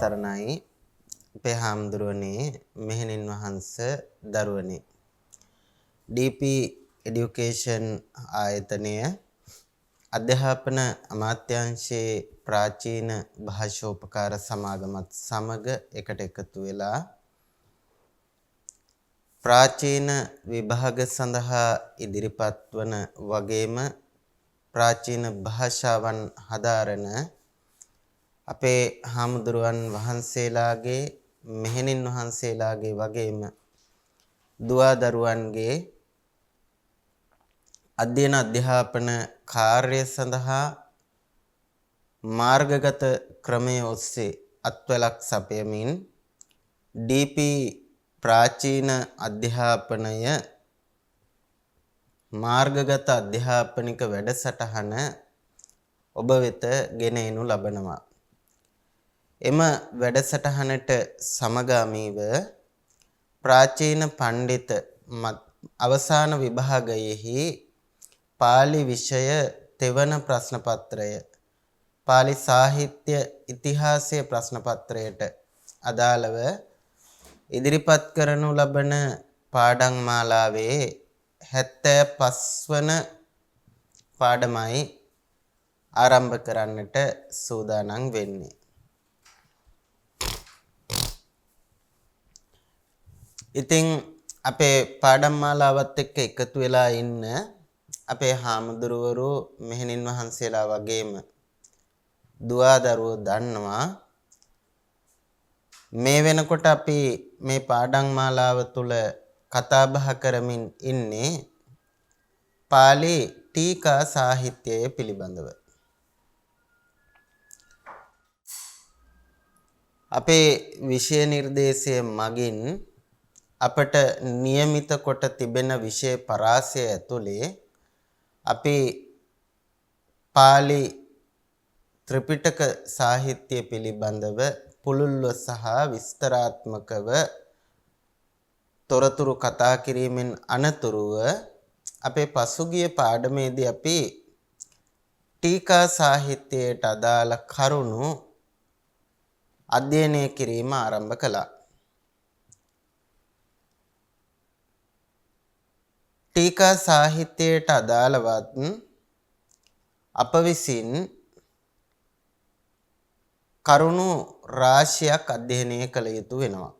සරණයි අපේ හාමුදුරුවනේ මෙහෙණින් වහන්සේ දරුවනේ DP Education ආයතනය අධ්‍යාපන අමාත්‍යාංශයේ ප්‍රාචීන භාෂෝපකාර සමාගමත් සමග එකට එකතු වෙලා ප්‍රාචීන විභාග සඳහා ඉදිරිපත් වන වගේම ප්‍රාචීන භාෂාවන් හදාරන අපේ හාමුදුරුවන් වහන්සේලාගේ මෙහෙණින් වහන්සේලාගේ වගේම දුවා දරුවන්ගේ අධ්‍යයන අධ්‍යාපන කාර්ය සඳහා මාර්ගගත ක්‍රමයේ ඔස්සේ අත්වලක් සපයමින් DP ප්‍රාචීන අධ්‍යාපනය මාර්ගගත අධ්‍යාපනික වැඩසටහන ඔබ වෙත ගෙන එනු ලබනවා. එම වැඩසටහනට සමගාමීව ප්‍රාචීන පණ්ඩිත අවසාන විභාගයෙහි පාලි විෂය තෙවන ප්‍රශ්න පත්‍රය පාලි සාහිත්‍ය ඉතිහාසය ප්‍රශ්න පත්‍රයට අදාළව ඉදිරිපත් කරනු ලබන පාඩම් මාලාවේ 75 වන පාඩමයි ආරම්භ කරන්නට සූදානම් වෙන්නේ. ඉතින් අපේ පාඩම් මාලාවත් එක්ක එකතු වෙලා ඉන්න අපේ හාමුදුරුවරු මෙහෙණින් වහන්සේලා වගේම දුවා දරුවෝ දන්නවා මේ වෙනකොට අපි මේ පාඩම් මාලාව තුල කතා බහ කරමින් ඉන්නේ පාලි ටීකා සාහිත්‍යය පිළිබඳව. අපේ විෂය නිර්දේශය මගින් අපට નિયમિત කොට තිබෙන විෂය පරාසය ඇතුලේ අපි පාලි ත්‍රිපිටක සාහිත්‍ය පිළිබඳව පුළුල්ව සහ විස්තරාත්මකව තොරතුරු කතා කිරීමෙන් අනතුරුව අපේ පසුගිය පාඩමේදී අපි ටීකා සාහිත්‍යයට අදාළ කරුණු අධ්‍යයනය කිරීම ආරම්භ කළා. ටීකා සාහිත්‍යයට අදාළවත් අප විසින් කරුණු රාශියක් අධ්‍යයනය කළ යුතු වෙනවා.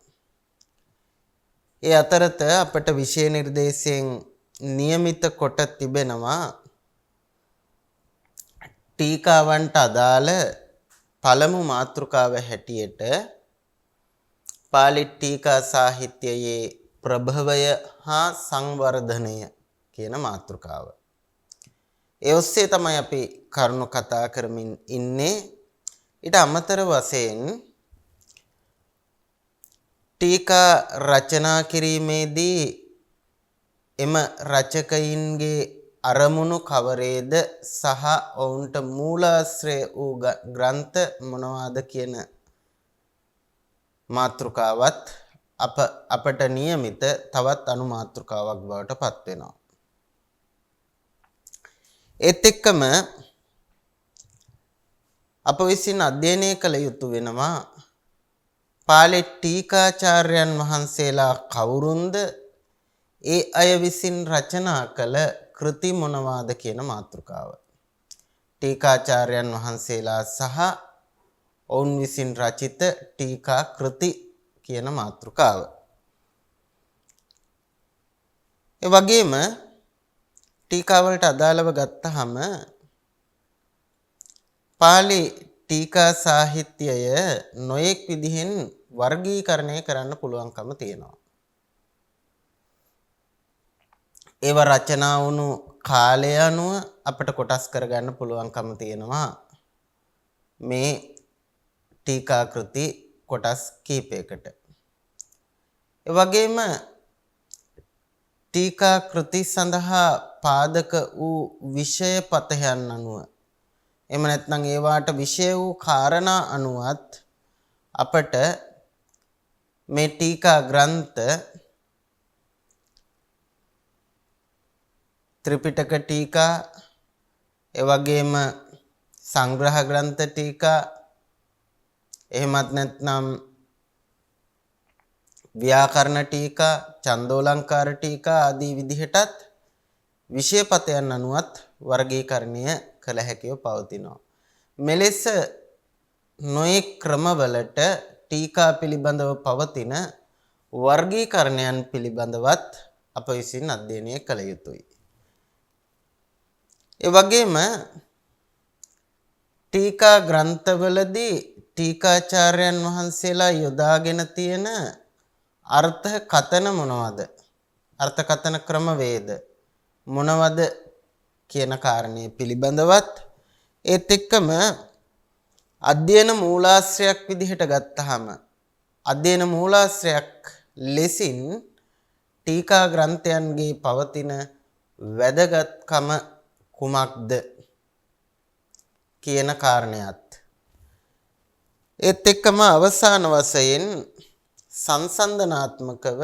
ඒ අතරත අපට විෂය නිර්දේශයෙන් નિયમિત කොට තිබෙනවා ටීකාවන්ට අදාළ පළමු මාතෘකාව හැටියට පාලි ටීකා සාහිත්‍යයේ ප්‍රභවය හා සංවර්ධනය කියන මාතෘකාව. ඒ ඔස්සේ තමයි අපි කරුණු කතා කරමින් ඉන්නේ. ඊට අමතර වශයෙන් ටීකා රචනා කිරීමේදී එම රචකයින්ගේ අරමුණු කවරේද සහ ඔවුන්ට මූලාශ්‍රය වූ ග්‍රන්ථ මොනවාද කියන මාතෘකාවත් අපට નિયમિત තවත් අනු මාතෘකාවක් බවට පත් වෙනවා. ඒත් එක්කම අප විසින් අධ්‍යයනය කළ යුතු වෙනවා පාලි ටීකාචාර්යයන් වහන්සේලා කවුරුන්ද, ඒ අය විසින් රචනා කළ කෘති මොනවාද කියන මාතෘකාව. ටීකාචාර්යයන් වහන්සේලා සහ ඔවුන් විසින් රචිත ටීකා කෘති කියන මාතෘකාව. ඒ වගේම ටීකාවලට අදාළව ගත්තහම පාලි ටීකා සාහිත්‍යය නොයෙක් විදිහෙන් වර්ගීකරණය කරන්න පුළුවන්කම තියෙනවා. ඒව රචනා වුණු කාලය අනුව අපට කොටස් කරගන්න පුළුවන්කම තියෙනවා මේ ටීකා කෘති කොටස් කීපයකට. ඒ වගේම ටීකා කෘති සඳහා පාදක වූ විෂය පතයන් අනුව එහෙම නැත්නම් ඒවාට විෂය වූ කාරණා අනුවත් අපට මේ ටීකා ග්‍රන්ථ ත්‍රිපිටක ටීකා එවැගේම සංග්‍රහ ග්‍රන්ථ ටීකා එහෙමත් නැත්නම් ව්‍යාකරණ ටීකා, ඡන්දෝලංකාර ටීකා ආදී විදිහටත් විෂයපතයන් අනුවත් වර්ගීකරණය කළ හැකිව පවතිනවා. මෙලෙස නොයෙක් ක්‍රමවලට ටීකා පිළිබඳව පවතින වර්ගීකරණයන් පිළිබඳවත් අප විසින් අධ්‍යයනය කළ යුතුයි. ඒ වගේම ටීකා ග්‍රන්ථවලදී ටීකාචාර්යයන් වහන්සේලා යොදාගෙන තියෙන අර්ථ කතන මොනවද? අර්ථකථන ක්‍රමවේද මොනවද කියන කාරණේ පිළිබඳවත් ඒත් එක්කම අධ්‍යයන මූලාශ්‍රයක් විදිහට ගත්තාම අධ්‍යයන මූලාශ්‍රයක් ලෙසින් ටීකා ග්‍රන්ථයන්ගේ පවතින වැදගත්කම කුමක්ද කියන කාරණයත් ඒත් එක්කම අවසාන වශයෙන් සංසන්දනාත්මකව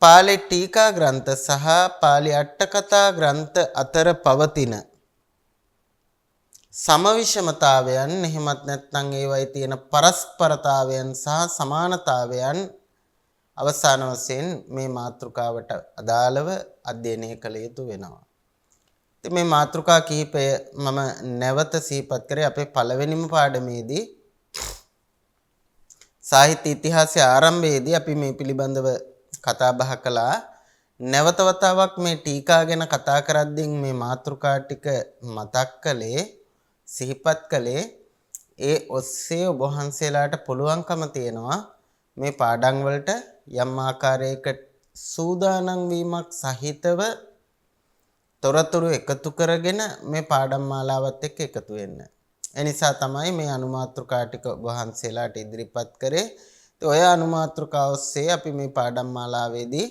පාලි ටීකා ග්‍රන්ථ සහ පාලි අට්ඨකථා ග්‍රන්ථ අතර පවතින සමවිෂමතාවයන් එහෙමත් නැත්නම් ඒවයි තියෙන පරස්පරතාවයන් සහ සමානතාවයන් අවසාන වශයෙන් මේ මාතෘකාවට අදාළව අධ්‍යයනය කළ යුතු වෙනවා. ඉතින් මේ මාතෘකා කිහිපය මම නැවත සිහිපත් කරේ අපේ පළවෙනිම පාඩමේදී සාහිත්‍ය ඉතිහාසය ආරම්භයේදී අපි මේ පිළිබඳව කතා බහ කළා. නැවත වතාවක් මේ ටීකා ගැන කතා කරද්දී මේ මාතෘකා ටික මතක් කළේ සිහිපත් කළේ ඒ ඔස්සේ ඔබ වහන්සේලාට පුළුවන්කම තියෙනවා මේ පාඩම් වලට යම් ආකාරයක සූදානම් වීමක් සහිතව තොරතුරු එකතු කරගෙන මේ පාඩම් මාලාවත් එක්ක එකතු වෙන්න. ඒ නිසා තමයි මේ අනුමාත්‍රිකා ටික ඔබ වහන්සේලාට ඉදිරිපත් කරේ. ඔය අනුමාත්‍රිකා ඔස්සේ අපි මේ පාඩම් මාලාවේදී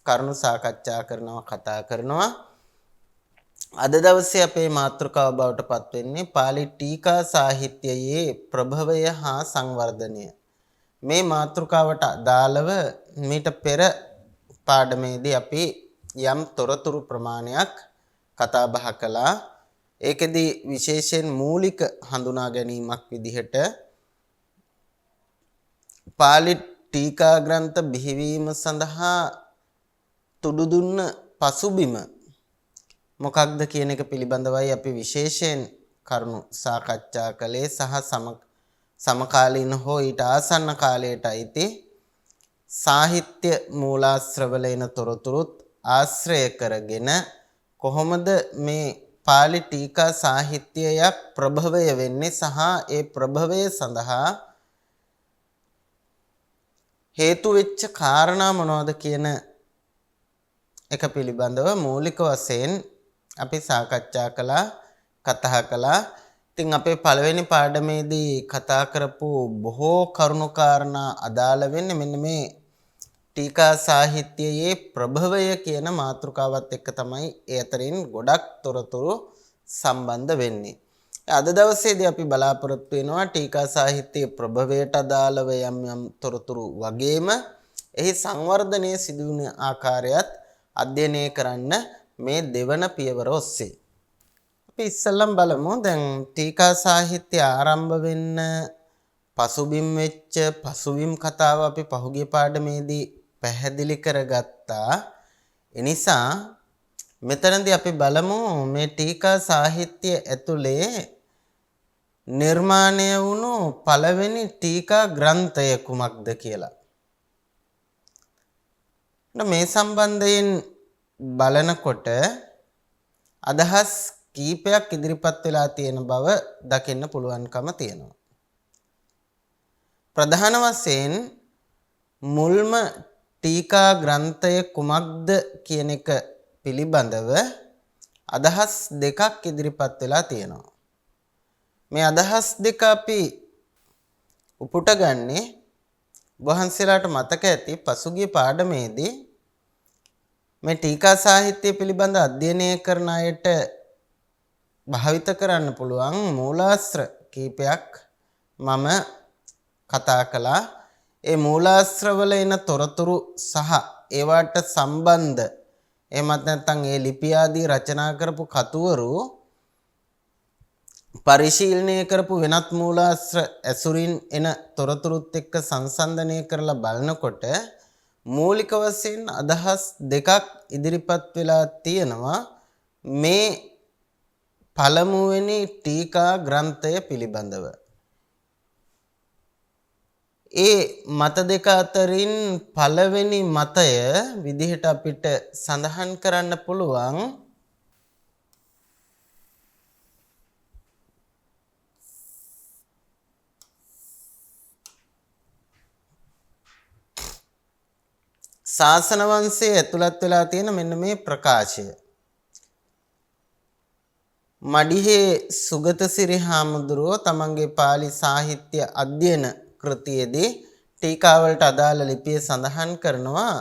කරුණු සාකච්ඡා කරනවා, කතා කරනවා. අද දවසේ අපේ මාතෘකාව බවට පත් වෙන්නේ පාලි ටීකා සාහිත්‍යයේ ප්‍රභවය හා සංවර්ධනය. මේ මාතෘකාවට අදාළව මීට පෙර පාඩමේදී අපි යම් තොරතුරු ප්‍රමාණයක් කතා බහ කළා. ඒකෙදී විශේෂයෙන් මූලික හඳුනා ගැනීමක් විදිහට පාලි ටීකා ග්‍රන්ථ බිහිවීම සඳහා තුඩු දුන්න පසුබිම මොකක්ද කියන එක පිළිබඳවයි අපි විශේෂයෙන් කරුණු සාකච්ඡා කළේ සහ සමකාලීන හෝ ඊට ආසන්න කාලයට අයිති සාහිත්‍ය මූලාශ්‍රවල එන තොරතුරුත් ආශ්‍රය කරගෙන කොහොමද මේ පාලි ටීකා සාහිත්‍යයක් ප්‍රභවය වෙන්නේ සහ ඒ ප්‍රභවය සඳහා හේතු වෙච්ච කාරණා මොනවද කියන එක පිළිබඳව මූලික වශයෙන් අපි සාකච්ඡා කළා, කතා කළා. ඉතින් අපේ පළවෙනි පාඩමේදී කතා කරපු බොහෝ කරුණු කාරණා අදාළ වෙන්නේ මෙන්න මේ ටීකා සාහිත්‍යයේ ප්‍රභවය කියන මාතෘකාවත් එක්ක තමයි ඒ අතරින් ගොඩක් තොරතුරු සම්බන්ධ වෙන්නේ. අද දවසේදී අපි බලාපොරොත්තු වෙනවා ටීකා සාහිත්‍යයේ ප්‍රභවයට අදාළව යම් තොරතුරු වගේම එහි සංවර්ධනය සිදු වුණ ආකාරයත් අධ්‍යයනය කරන්න මේ දෙවන පියවර ඔස්සේ. අපි ඉස්සෙල්ලම බලමු දැන් ටීකා සාහිත්‍ය ආරම්භ වෙන්න පසුබිම් වෙච්ච පසුබිම් කතාව අපි පහුගිය පාඩමේදී පැහැදිලි කරගත්තා. ඒ නිසා මෙතනදී අපි බලමු මේ ටීකා සාහිත්‍ය ඇතුලේ නිර්මාණය වුණු පළවෙනි ටීකා ග්‍රන්ථය කුමක්ද කියලා. මේ සම්බන්ධයෙන් බලනකොට අදහස් කීපයක් ඉදිරිපත් වෙලා තියෙන බව දකින්න පුළුවන්කම තියෙනවා. ප්‍රධාන වශයෙන් මුල්ම ටීකා ග්‍රන්ථය කුමක්ද කියන එක පිළිබඳව අදහස් දෙකක් ඉදිරිපත් වෙලා තියෙනවා. මේ අදහස් දෙක අපි උපුට ගන්නේ වහන්සේලාට මතක ඇති පසුගිය පාඩමේදී මේ ටීකා සාහිත්‍ය පිළිබඳ අධ්‍යයනය කරන අයට භාවිත කරන්න පුළුවන් මූලාශ්‍ර කීපයක් මම කතා කළා. ඒ මූලාශ්‍රවල එන තොරතුරු සහ ඒවට සම්බන්ධ එහෙමත් නැත්නම් ඒ ලිපි ආදී රචනා කරපු කතුවරු පරිශීලනය කරපු වෙනත් මූලාශ්‍ර ඇසුරින් එන තොරතුරුත් එක්ක සංසන්දනය කරලා බලනකොට මූලික වශයෙන් අදහස් දෙකක් ඉදිරිපත් වෙලා තියෙනවා මේ පළමුවෙනි ටීකා ග්‍රන්ථය පිළිබඳව. ඒ මත දෙක අතරින් පළවෙනි මතය විදිහට අපිට සඳහන් කරන්න පුළුවන් ශාසන වංශයේ ඇතුළත් වෙලා තියෙන මෙන්න මේ ප්‍රකාශය. මඩිහේ සුගතසිරි හාමුදුරුවෝ තමන්ගේ පාලි සාහිත්‍ය අධ්‍යයන කෘතියේදී ටීකාවලට අදාළ ලිපිය සඳහන් කරනවා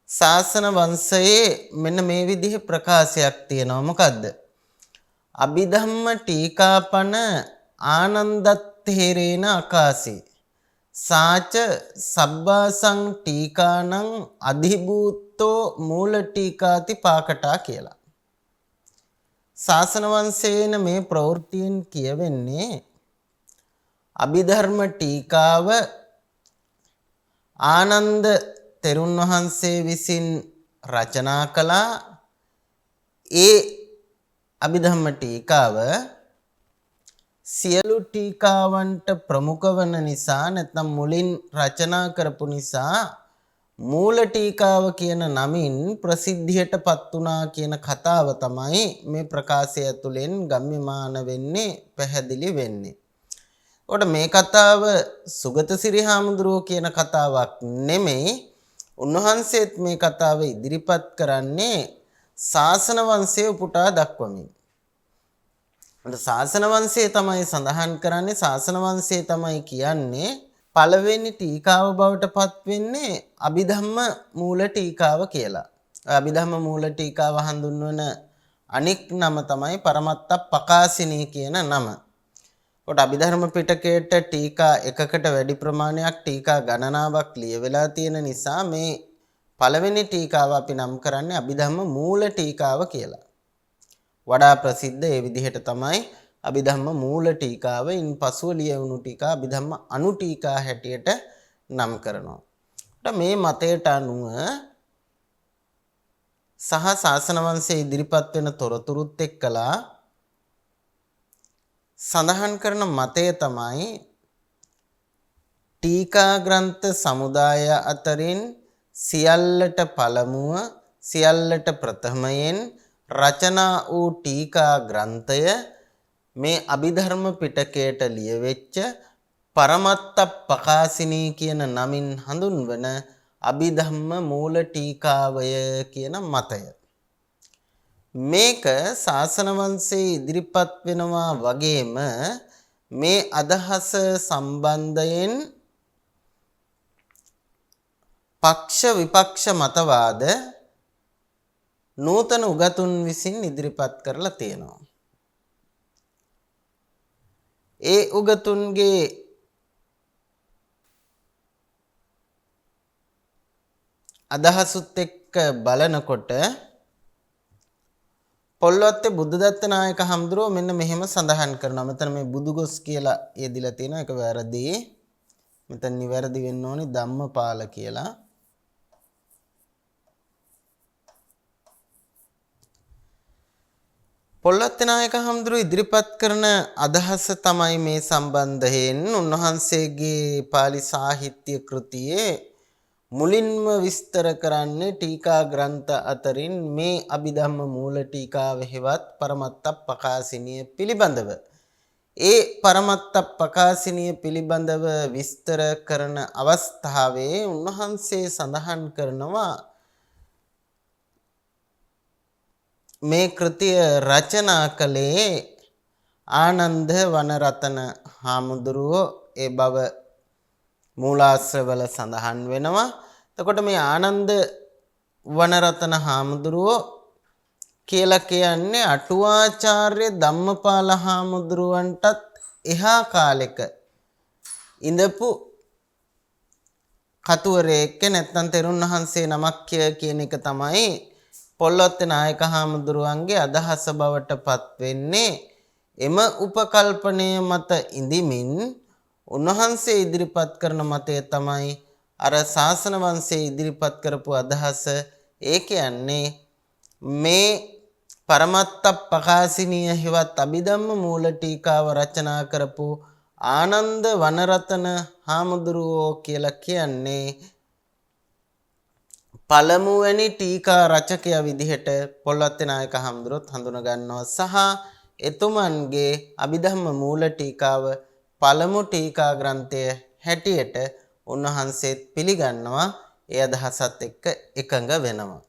ශාසන වංශයේ මෙන්න මේ විදිහේ ප්‍රකාශයක් තියෙනවා. මොකද්ද? අභිධම්ම ටීකාපන ආනන්දත්තේරේන අකාසී සාච සබ්බාසං ටීකානං අධිභූතෝ මූල ටීකාති පාකටා කියලා. ශාසන වංශයේන මේ ප්‍රවෘත්තියෙන් කියවෙන්නේ අභිධර්ම ටීකාව ආනන්ද තෙරුන් වහන්සේ විසින් රචනා කළා. ඒ අභිධර්ම ටීකාව සියලු ටීකාවන්ට ප්‍රමුඛ වන නිසා නැත්නම් මුලින් රචනා කරපු නිසා මූල ටීකාව කියන නමින් ප්‍රසිද්ධියට පත් වුණා කියන කතාව තමයි මේ ප්‍රකාශය තුළින් ගම්‍යමාන වෙන්නේ, පැහැදිලි වෙන්නේ. ඔකට මේ කතාව සුගතසිරි හාමුදුරුවෝ කියන කතාවක් නෙමෙයි. උන්වහන්සේත් මේ කතාව ඉදිරිපත් කරන්නේ ශාසන වංශය උපුටා දක්වමින්. ශාසන වංශය තමයි සඳහන් කරන්නේ, ශාසන වංශය තමයි කියන්නේ පළවෙනි ටීකාව බවට පත් වෙන්නේ අභිධම්ම මූල ටීකාව කියලා. අභිධම්ම මූල ටීකාව හඳුන්වන අනික් නම තමයි පරමත්ත පකාසිනී කියන නම. කොට අභිධර්ම පිටකයට ටීකා එකකට වැඩි ප්‍රමාණයක් ටීකා ගණනාවක් ලියවිලා තියෙන නිසා මේ පළවෙනි ටීකාව අපි නම් කරන්නේ අභිධම්ම මූල ටීකාව කියලා. වඩා ප්‍රසිද්ධ ඒ විදිහට තමයි අභිධම්ම මූල ටීකාව. ඉන් පසුව ලියවුණු ටීකා අභිධම්ම අනු ටීකා හැටියට නම් කරනවා. මේ මතයට අනුව සහ ශාසන වංශයේ ඉදිරිපත් වෙන තොරතුරුත් එක්කලා සඳහන් කරන මතය තමයි ටීකා ග්‍රන්ථ සමුදාය අතරින් සියල්ලට පළමුව සියල්ලට ප්‍රථමයෙන් රචනා වූ ටීකා ග්‍රන්ථය මේ අභිධර්ම පිටකයට ලියවෙච්ච පරමත්ත පකාසිනී කියන නමින් හඳුන්වන අභිධම්ම මූල ටීකාවය කියන මතය. මේක ශාසන වංශයේ ඉදිරිපත් වෙනවා වගේම මේ අදහස සම්බන්ධයෙන් පක්ෂ විපක්ෂ මතවාද නූතන උගතුන් විසින් ඉදිරිපත් කරලා තියෙනවා. ඒ උගතුන්ගේ අදහසුත් එක්ක බලනකොට පොල්වත්තේ බුද්ධදත්ත නායක හඳුරෝ මෙන්න මෙහෙම සඳහන් කරනවා. මෙතන මේ බුදුගොස් කියලා යෙදිලා තියෙනවා. ඒක වැරදි. මෙතන නිවැරදි වෙන්න ඕනි ධම්මපාල කියලා. පොල්වත්තේ නායක හඳුරෝ ඉදිරිපත් කරන අදහස තමයි මේ සම්බන්ධයෙන් උන්වහන්සේගේ පාලි සාහිත්‍ය කෘතියේ මුලින්ම විස්තර කරන්නේ ටීකා ග්‍රන්ථ අතරින් මේ අභිධම්ම මූල ටීකාව හෙවත් පරමත්ත පකාසිනිය පිළිබඳව. ඒ පරමත්ත පකාසිනිය පිළිබඳව විස්තර කරන අවස්ථාවේ උන්වහන්සේ සඳහන් කරනවා මේ කෘතිය රචනා කළේ ආනන්ද වනරතන හාමුදුරුවෝ ඒ බව මූලාශ්‍රවල සඳහන් වෙනවා. එතකොට මේ ආනන්ද වනරතන හාමුදුරුවෝ කියලා කියන්නේ අටුවාචාර්ය ධම්මපාල හාමුදුරුවන්ටත් එහා කාලෙක ඉඳපු කතුවරයෙක් නැත්නම් තෙරුන් වහන්සේ නමක් කියන එක තමයි පොල්වත්තේ නායක හාමුදුරුවන්ගේ අදහස බවට පත් වෙන්නේ. එම උපකල්පනය මත ඉඳිමින් උන්වහන්සේ ඉදිරිපත් කරන මතය තමයි අර ශාසන වංශයේ ඉදිරිපත් කරපු අදහස. ඒ කියන්නේ මේ පරමත්ත ප්‍රකාශනීය හිවත් අභිධම්ම මූල ටීකාව රචනා කරපු ආනන්ද වනරතන හාමුදුරුවෝ කියලා කියන්නේ පළමුවැනි ටීකා රචකයා විදිහට පොල්වත්තේ නායක හාමුදුරුවොත් හඳුනා ගන්නවා. සහ එතුමන්ගේ අභිධම්ම මූල ටීකාව පළමු ටීකා ග්‍රන්ථය හැටියට උන්වහන්සේත් පිළිගන්නවා. ඒ අදහසත් එක්ක එකඟ වෙනවා.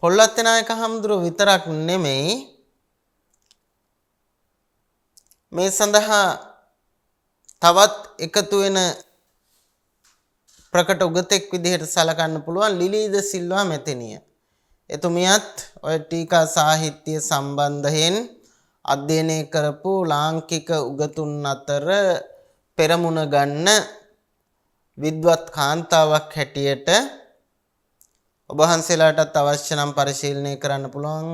පොල්වත්තේ නායක හාමුදුරුවෝ විතරක් නෙමෙයි මේ සඳහා තවත් එකතු වෙන ප්‍රකට උගතෙක් විදිහට සලකන්න පුළුවන් ලිලීද සිල්වා මෙතනිය. එතුමියත් ඔය ටීකා සාහිත්‍ය සම්බන්ධයෙන් අධ්‍යයනය කරපු ලාංකික උගතුන් අතර පෙරමුණ ගන්න විද්වත් කාන්තාවක් හැටියට ඔබ වහන්සේලාටත් අවශ්‍ය නම් පරිශීලනය කරන්න පුළුවන්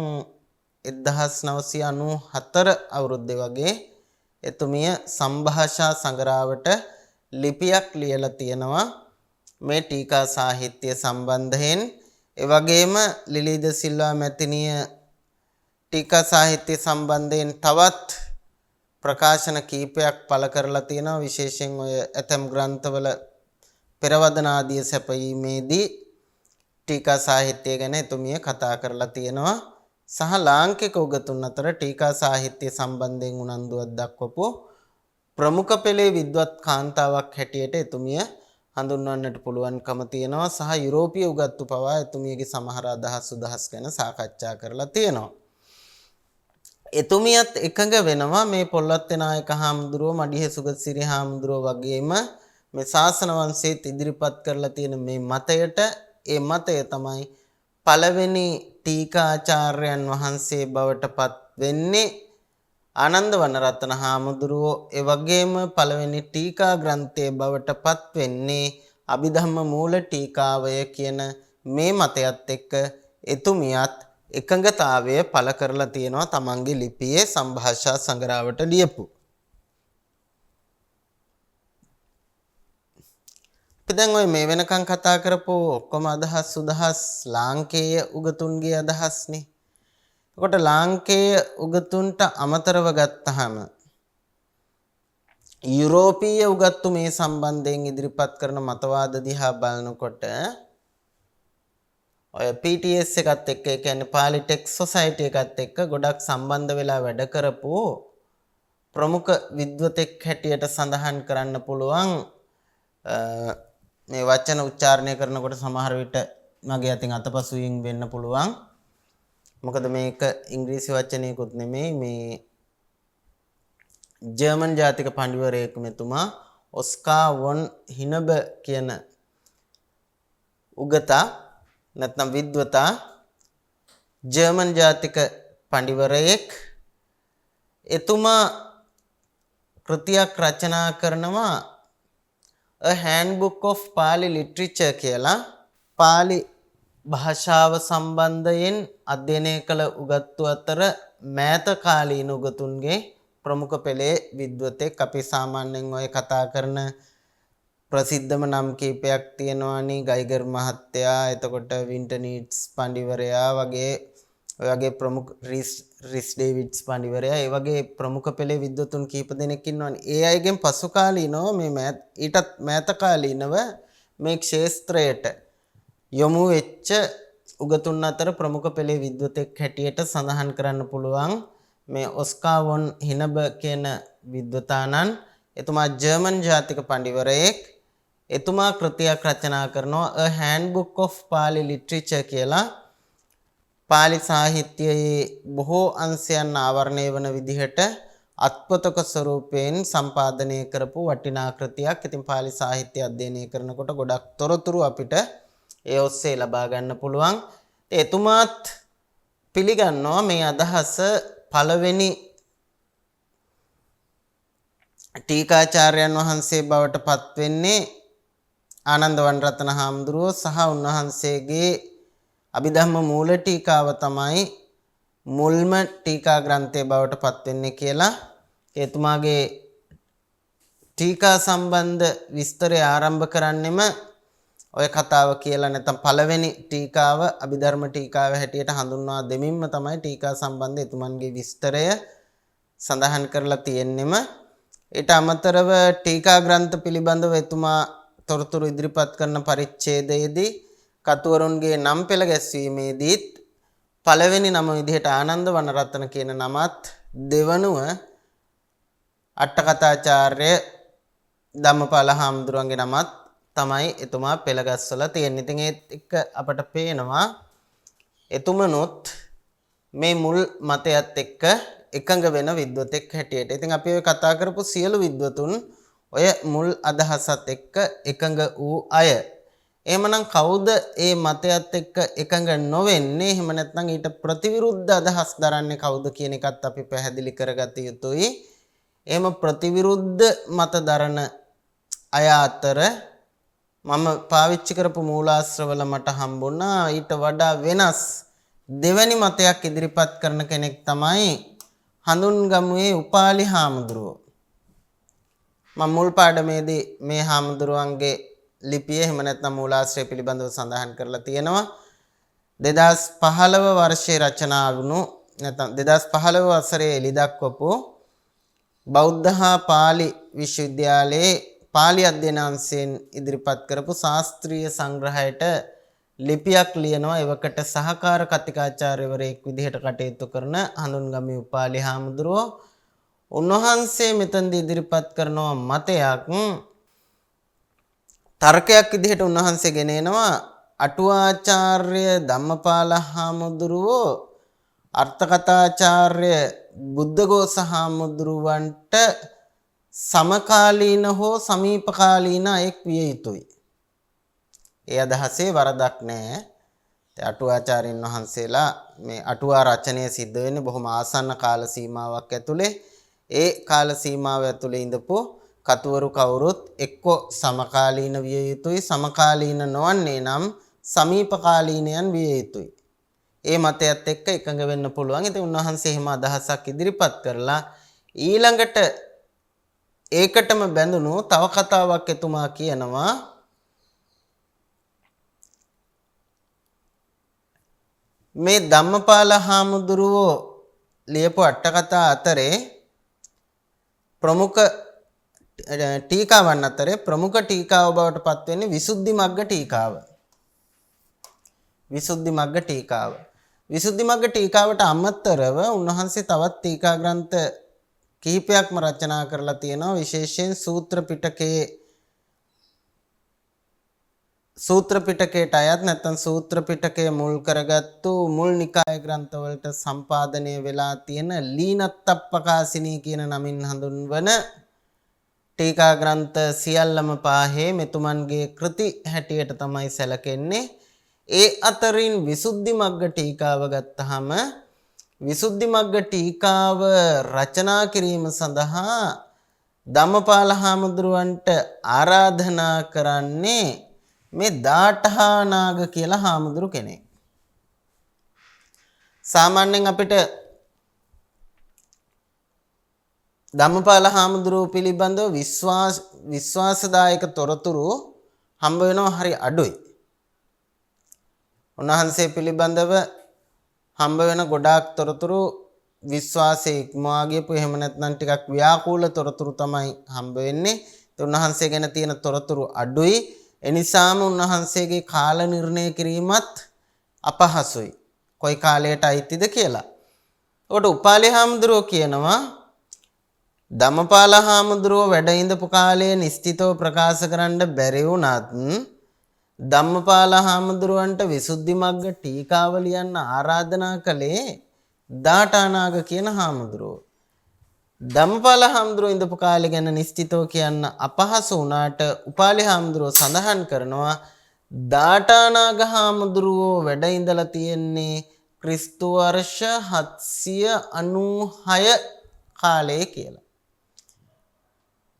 1994 අවුරුද්දේ වගේ එතුමිය සම්භාෂා සංග්‍රහවට ලිපියක් ලියලා තියෙනවා මේ ටීකා සාහිත්‍ය සම්බන්ධයෙන්. ඒ වගේම ලිලීද සිල්වා මැතිනිය ටීකා සාහිත්‍ය සම්බන්ධයෙන් තවත් ප්‍රකාශන කීපයක් පළ කරලා තියෙනවා. විශේෂයෙන් ඔය ඇතම් ග්‍රන්ථවල පෙරවදන ආදිය සැපයීමේදී ටීකා සාහිත්‍ය ගැන එතුමිය කතා කරලා තියෙනවා. සහ ලාංකික උගතුන් අතර ටීකා සාහිත්‍ය සම්බන්ධයෙන් උනන්දුවක් දක්වපු ප්‍රමුඛ පෙළේ විද්වත් කාන්තාවක් හැටියට එතුමිය හඳුන්වන්නට පුළුවන්කම තියෙනවා. සහ යුරෝපීය උගත්තු පවා එතුමියගේ සමහර අදහස් ගැන සාකච්ඡා කරලා තියෙනවා. එතුමියත් එකඟ වෙනවා මේ පොල්වත්තේ නායක හාමුදුරුවෝ මඩිහේ සුගතසිරි හාමුදුරුවෝ වගේම මේ ශාසන වංශයේත් ඉදිරිපත් කරලා තියෙන මේ මතයට ඒ මතය තමයි පළවෙනි ටීකාචාර්යයන් වහන්සේ බවට පත් වෙන්නේ ආනන්ද වනරත්න හාමුදුරුවෝ. ඒ වගේම පළවෙනි ටීකා ග්‍රන්ථයේ බවට පත් වෙන්නේ අභිධම්ම මූල ටීකාවය කියන මේ මතයත් එක්ක එතුමියත් එකඟතාවය පළ කරලා තියෙනවා තමන්ගේ ලිපියේ සම්භාෂා සංග්‍රහවට ලියපු. දැන් ඔය මේ වෙනකන් කතා කරපු ඔක්කොම අදහස් ලාංකේය උගතුන්ගේ අදහස්නේ. එතකොට ලාංකේය උගතුන්ට අමතරව ගත්තහම යුරෝපීය උගත්තු මේ සම්බන්ධයෙන් ඉදිරිපත් කරන මතවාද දිහා බලනකොට ඔය PTS එකත් එක්ක ඒ කියන්නේ පාලි ටෙක්ස් සොසයිටි එකත් එක්ක ගොඩක් සම්බන්ධ වෙලා වැඩ කරපු ප්‍රමුඛ විද්වතෙක් හැටියට සඳහන් කරන්න පුළුවන්. මේ වචන උච්චාරණය කරනකොට සමහර විට මගේ අතින් අතපසුයෙන් වෙන්න පුළුවන්. මොකද මේක ඉංග්‍රීසි වචනයකුත් නෙමෙයි. මේ ජර්මන් ජාතික පඬිවරයෙකු මෙතුමා ඔස්කා වොන් හිනබ කියන උගතා නැත්නම් විද්වතා ජර්මන් ජාතික පඬිවරයෙක්. එතුමා කෘතියක් රචනා කරනවා A Handbook of Pali Literature කියලා. පාලි භාෂාව සම්බන්ධයෙන් අධ්‍යයනය කළ උගත්තු අතර මෑත කාලීන උගතුන්ගේ ප්‍රමුඛ පෙළේ විද්වතෙක්. අපි සාමාන්‍යයෙන් ඔය කතා කරන ප්‍රසිද්ධම නම් කීපයක් තියෙනවානේ. ගයිගර් මහත්තයා, එතකොට වින්ටනීට්ස් පඬිවරයා වගේ ඔය වගේ ප්‍රමුඛ රිස් ඩේවිඩ්ස් පඬිවරයා, ඒ වගේ ප්‍රමුඛ පෙළේ විද්වතුන් කීප දෙනෙක් ඉන්නවානේ. ඒ අයගෙන් පසු කාලීනව මේ ඊටත් මෑත කාලීනව මේ ක්ෂේත්‍රයට යොමු වෙච්ච උගතුන් අතර ප්‍රමුඛ පෙළේ විද්වතෙක් හැටියට සඳහන් කරන්න පුළුවන් මේ ඔස්කා වොන් හිනබ කියන විද්වතානන්. එතුමා ජර්මන් ජාතික පඬිවරයෙක්. එතුමා කෘතියක් රචනා කරනවා A Handbook of Pali Literature කියලා. පාලි සාහිත්‍යයේ බොහෝ අංශයන් ආවරණය වන විදිහට අත්පොතක ස්වරූපයෙන් සම්පාදනය කරපු වටිනා කෘතියක්. ඉතින් පාලි සාහිත්‍ය අධ්‍යයනය කරනකොට ගොඩක් තොරතුරු අපිට ඒ ඔස්සේ ලබා ගන්න පුළුවන්. එතුමාත් පිළිගන්නවා මේ අදහස පළවෙනි ටීකාචාර්යයන් වහන්සේ බවට පත් වෙන්නේ ආනන්ද වනරත්න හාමුදුරුවෝ සහ උන්වහන්සේගේ අභිධම්ම මූල ටීකාව තමයි මුල්ම ටීකා ග්‍රන්ථයේ බවට පත් වෙන්නේ කියලා එතුමාගේ ටීකා සම්බන්ධ විස්තරය ආරම්භ කරන්නෙම ඔය කතාව කියලා නැත්නම් පළවෙනි ටීකාව අභිධර්ම ටීකාව හැටියට හඳුන්වා දෙමින්ම තමයි ටීකා සම්බන්ධ එතුමන්ගේ විස්තරය සඳහන් කරලා තියෙන්නෙම. ඊට අමතරව ටීකා ග්‍රන්ථ පිළිබඳව එතුමා තොරතුරු ඉදිරිපත් කරන පරිච්ඡේදයේදී කතුවරුන්ගේ නම් පෙළ ගැස්වීමේදීත් පළවෙනි නම විදිහට ආනන්ද වනරත්න කියන නමත් දෙවනුව අට්ඨකථාචාර්ය ධම්මපාල හාමුදුරුවන්ගේ නමත් තමයි එතුමා පෙළ ගැස්වලා තියෙන්නේ. ඉතින් ඒත් එක්ක අපට පේනවා එතුමනොත් මේ මුල් මතයත් එක්ක එකඟ වෙන විද්වතෙක් හැටියට. ඉතින් අපි ඔය කතා කරපු සියලු විද්වතුන් ඔය මුල් අදහසත් එක්ක එකඟ වූ අය. එහෙමනම් කවුද ඒ මතයත් එක්ක එකඟ නොවෙන්නේ? එහෙම නැත්නම් ඊට ප්‍රතිවිරුද්ධ අදහස් දරන්නේ කවුද කියන එකත් අපි පැහැදිලි කරගත යුතුයි. එහෙම ප්‍රතිවිරුද්ධ මත දරන අය අතර මම පාවිච්චි කරපු මූලාශ්‍රවල මට හම්බුණා ඊට වඩා වෙනස් දෙවැනි මතයක් ඉදිරිපත් කරන කෙනෙක් තමයි හඳුන්ගමුවේ උපාලි හාමුදුරුවෝ. මම මුල් පාඩමේදී මේ හාමුදුරුවන්ගේ ලිපිය එහෙම නැත්නම් මූලාශ්‍රය පිළිබඳව සඳහන් කරලා තියෙනවා. 2015 වර්ෂයේ රචනා වුණු නැත්නම් 2015 වසරේ එළිදක්වපු බෞද්ධ හා පාලි විශ්වවිද්‍යාලයේ පාලි අධ්‍යයන අංශයෙන් ඉදිරිපත් කරපු ශාස්ත්‍රීය සංග්‍රහයට ලිපියක් ලියනවා. එවකට සහකාර කතිකාචාර්යවරයෙක් විදිහට කටයුතු කරන හඳුන්ගමුවේ උපාලි හාමුදුරුවෝ උන්වහන්සේ මෙතනදී ඉදිරිපත් කරනවා මතයක් තර්කයක් විදිහට උන්වහන්සේ ගෙනෙනවා. අටුවාචාර්ය ධම්මපාල හාමුදුරුවෝ අර්ථකථාචාර්ය බුද්ධඝෝස හාමුදුරුවන්ට සමකාලීන හෝ සමීපකාලීන එක් විය යුතුයි. ඒ අදහසේ වරදක් නැහැ. අටුවාචාර්යන් වහන්සේලා මේ අටුවා රචනය සිද්ධ වෙන්නේ බොහොම ආසන්න කාල සීමාවක් ඇතුලේ. ඒ කාල සීමාව ඇතුලේ ඉඳපු කතුවරු කවුරුත් එක්ක සමකාලීන විය යුතුයි, සමකාලීන නොවන්නේ නම් සමීපකාලීනයන් විය යුතුයි. ඒ මතයත් එක්ක එකඟ වෙන්න පුළුවන්. ඉතින් උන්වහන්සේ එහෙම අදහසක් ඉදිරිපත් කරලා ඊළඟට ඒකටම බැඳුණු තව කතාවක් එතුමා කියනවා. මේ ධම්මපාල හාමුදුරුවෝ ලියපු අටකතා අතරේ ප්‍රමුඛ ටීකාවන් අතරේ ප්‍රමුඛ ටීකාව බවට පත් වෙන්නේ විසුද්ධි මග්ග ටීකාව. විසුද්ධි මග්ග ටීකාව. විසුද්ධි මග්ග ටීකාවට අමතරව උන්වහන්සේ තවත් ටීකා ග්‍රන්ථ කිහිපයක්ම රචනා කරලා තියෙනවා. විශේෂයෙන් සූත්‍ර පිටකයට අයත් නැත්නම් සූත්‍ර පිටකය මුල් කරගත්තු මුල් නිකාය ග්‍රන්ථවලට සම්පාදනය වෙලා තියෙන ලීනත්තප්පකාසිනී කියන නමින් හඳුන්වන ටීකා ග්‍රන්ථ සියල්ලම පාහේ මෙතුමන්ගේ කෘති හැටියට තමයි සැලකෙන්නේ. ඒ අතරින් විසුද්ධි මග්ග ටීකාව ගත්තහම විසුද්ධි මග්ග ටීකාව රචනා කිරීම සඳහා ධම්මපාල හාමුදුරුවන්ට ආරාධනා කරන්නේ මේ දාඨානාග කියලා හාමුදුරු කෙනෙක්. සාමාන්‍යයෙන් අපිට ධම්මපාල හාමුදුරුවෝ පිළිබඳව විශ්වාසදායක තොරතුරු හම්බ වෙනවා හරි අඩුයි. උන්වහන්සේ පිළිබඳව හම්බ වෙන ගොඩාක් තොරතුරු විශ්වාසයේ ඉක්මවා ගියපු එහෙම නැත්නම් ටිකක් ව්‍යාකූල තොරතුරු තමයි හම්බ වෙන්නේ. උන්වහන්සේ ගැන තියෙන තොරතුරු අඩුයි. එනිසාම උන්වහන්සේගේ කාල නිර්ණය කිරීමත් අපහසුයි. කොයි කාලයට අයිතිද කියලා. උඩ උපාලි හාමුදුරුවෝ කියනවා ධම්මපාල හාමුදුරුවෝ වැඩ ඉඳපු කාලයේ නිශ්චිතව ප්‍රකාශ කරන්න බැරි වුණත් ධම්මපාල හාමුදුරුවන්ට විසුද්ධි මග්ග ටීකාව ලියන්න ආරාධනා කළේ දාඨානාග කියන හාමුදුරුවෝ. ධම්මපාල හාමුදුරුවෝ ඉඳපු කාලේ ගැන නිශ්චිතව කියන්න අපහසු වුණාට උපාලි හාමුදුරුවෝ සඳහන් කරනවා දාඨානාග හාමුදුරුවෝ වැඩ ඉඳලා තියෙන්නේ ක්‍රිස්තු වර්ෂ 796 කාලයේ කියලා.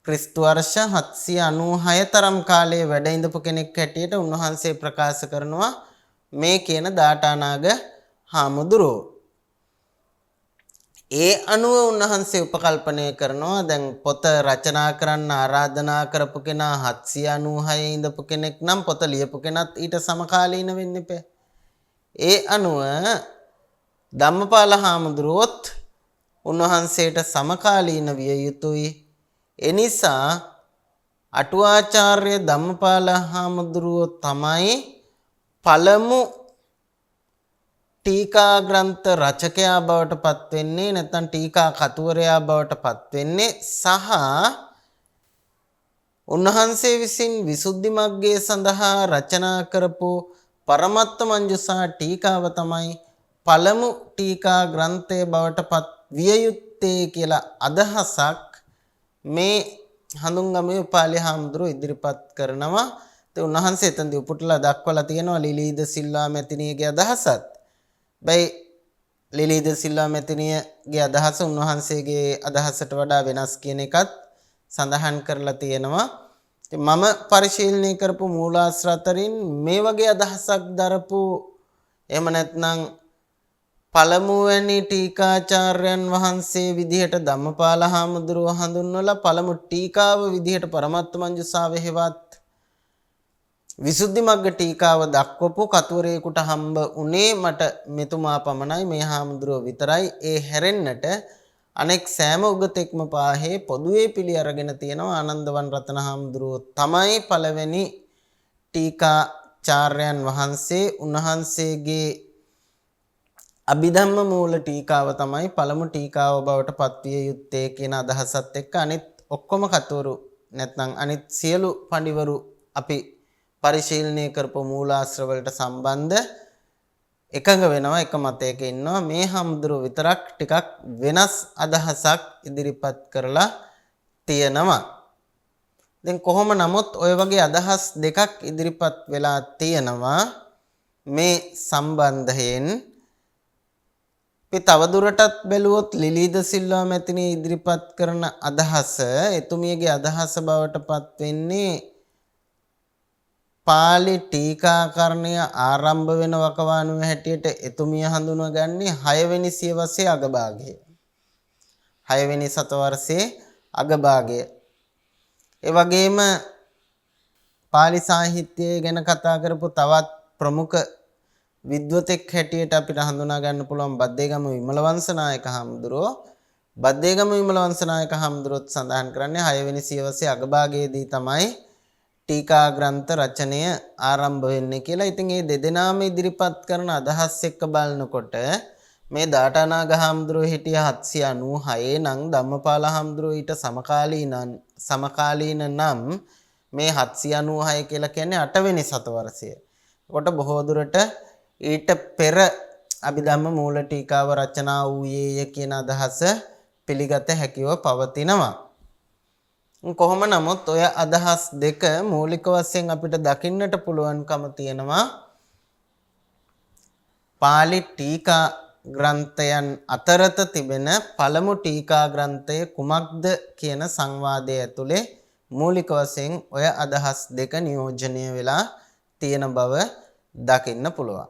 ක්‍රිස්තු වර්ෂ 796 තරම් කාලයේ වැඩ ඉඳපු කෙනෙක් හැටියට උන්වහන්සේ ප්‍රකාශ කරනවා මේ කියන දාඨානාග හාමුදුරුවෝ. ඒ අනුව උන්වහන්සේ උපකල්පනය කරනවා දැන් පොත රචනා කරන්න ආරාධනා කරපු කෙනා 796 ඉඳපු කෙනෙක් නම් පොත ලියපු කෙනත් ඊට සමකාලීන වෙන්න එපා. ඒ අනුව ධම්මපාල හාමුදුරුවොත් උන්වහන්සේට සමකාලීන විය යුතුයි. එනිසා අටුවාචාර්ය ධම්මපාල හාමුදුරුවෝ තමයි පළමු ටීකා ග්‍රන්ථ රචකයා බවට පත් වෙන්නේ නැත්නම් ටීකා කතුවරයා බවට පත් වෙන්නේ සහ උන්වහන්සේ විසින් විසුද්ධි මග්ගය සඳහා රචනා කරපු පරමත්ත මංජුසා ටීකාව තමයි පළමු ටීකා ග්‍රන්ථය බවට පත් විය යුත්තේ කියලා අදහසක් මේ හඳුන්ගමේ උපාලි හාමුදුරුවෝ ඉදිරිපත් කරනවා. ඒ උන්වහන්සේ එතනදී උපුටලා දක්වලා තියෙනවා ලිලීද සිල්වා මැතිණියගේ අදහසත්. බයි ලිලීද සිල්වා මැතිණියගේ අදහස උන්වහන්සේගේ අදහසට වඩා වෙනස් කියන එකත් සඳහන් කරලා තියෙනවා. මම පරිශීලනය කරපු මූලාශ්‍ර අතරින් මේ වගේ අදහසක් දරපු එහෙම නැත්නම් පළමුවැනි ටීකාචාර්යයන් වහන්සේ විදිහට ධම්මපාල හාමුදුරුවෝ හඳුන්වලා පළමු ටීකාව විදිහට පරමත්ත මංජුසාව හේවත් විසුද්ධි මග්ග ටීකාව දක්වපු කතුවරයෙකුට හම්බ උනේ මට මෙතුමා පමණයි මේ හාමුදුරුවෝ විතරයි. ඒ හැරෙන්නට අනෙක් සෑම උගතෙක්ම පාහේ පොදුවේ පිළි අරගෙන තියෙනවා ආනන්දවන් රතන හාමුදුරුවෝ තමයි පළවෙනි ටීකාචාර්යයන් වහන්සේ. උන්වහන්සේගේ අභිධම්ම මූල ටීකාව තමයි පළමු ටීකාව බවට පත්විය යුත්තේ කියන අදහසත් එක්ක අනිත් ඔක්කොම කතුවරු නැත්නම් අනිත් සියලු පඬිවරු අපි පරිශීලනය කරපු මූලාශ්‍ර වලට සම්බන්ධ එකඟ වෙනවා, එක මතයක ඉන්නවා. මේ හාමුදුරුවෝ විතරක් ටිකක් වෙනස් අදහසක් ඉදිරිපත් කරලා තියෙනවා. දැන් කොහොම නමුත් ඔය වගේ අදහස් දෙකක් ඉදිරිපත් වෙලා තියෙනවා මේ සම්බන්ධයෙන්. අපි තවදුරටත් බැලුවොත් ලිලීද සිල්වා මැතිණිය ඉදිරිපත් කරන අදහස එතුමියගේ අදහස බවට පත් වෙන්නේ පාලි ටීකාකරණය ආරම්භ වෙන වකවානුව හැටියට එතුමිය හඳුනගන්නේ 6 වෙනි සියවසේ අගභාගය. 6 වෙනි සතවර්ෂයේ අගභාගය. ඒ වගේම පාලි සාහිත්‍යය ගැන කතා කරපු තවත් ප්‍රමුඛ විද්වතෙක් හැටියට අපිට හඳුනා ගන්න පුළුවන් බද්දේගම විමල වංශනායක හාමුදුරුවෝ. බද්දේගම විමල වංශනායක හාමුදුරුවෝත් සඳහන් කරන්නේ 6 වෙනි සියවසේ අගභාගයේදී තමයි ටීකා ග්‍රන්ථ රචනය ආරම්භ වෙන්නේ කියලා. ඉතින් මේ දෙදෙනාම ඉදිරිපත් කරන අදහස් එක්ක බලනකොට මේ දාඨානාග හාමුදුරුවෝ හිටිය 796 නම් ධම්මපාල හාමුදුරුවෝ ඊට සමකාලීන නම් මේ 796 කියලා කියන්නේ 8 වෙනි සතවර්ෂය. කොට බොහෝ දුරට ඊට පෙර අභිධම්ම මූල ටීකාව රචනා වූයේය කියන අදහස පිළිගත හැකිව පවතිනවා. කොහොම නමුත් ඔය අදහස් දෙක මූලික වශයෙන් අපිට දකින්නට පුළුවන්කම තියෙනවා පාලි ටීකා ග්‍රන්ථයන් අතරත තිබෙන පළමු ටීකා ග්‍රන්ථය කුමක්ද කියන සංවාදය ඇතුලේ මූලික වශයෙන් ඔය අදහස් දෙක නියෝජනය වෙලා තියෙන බව දකින්න පුළුවන්.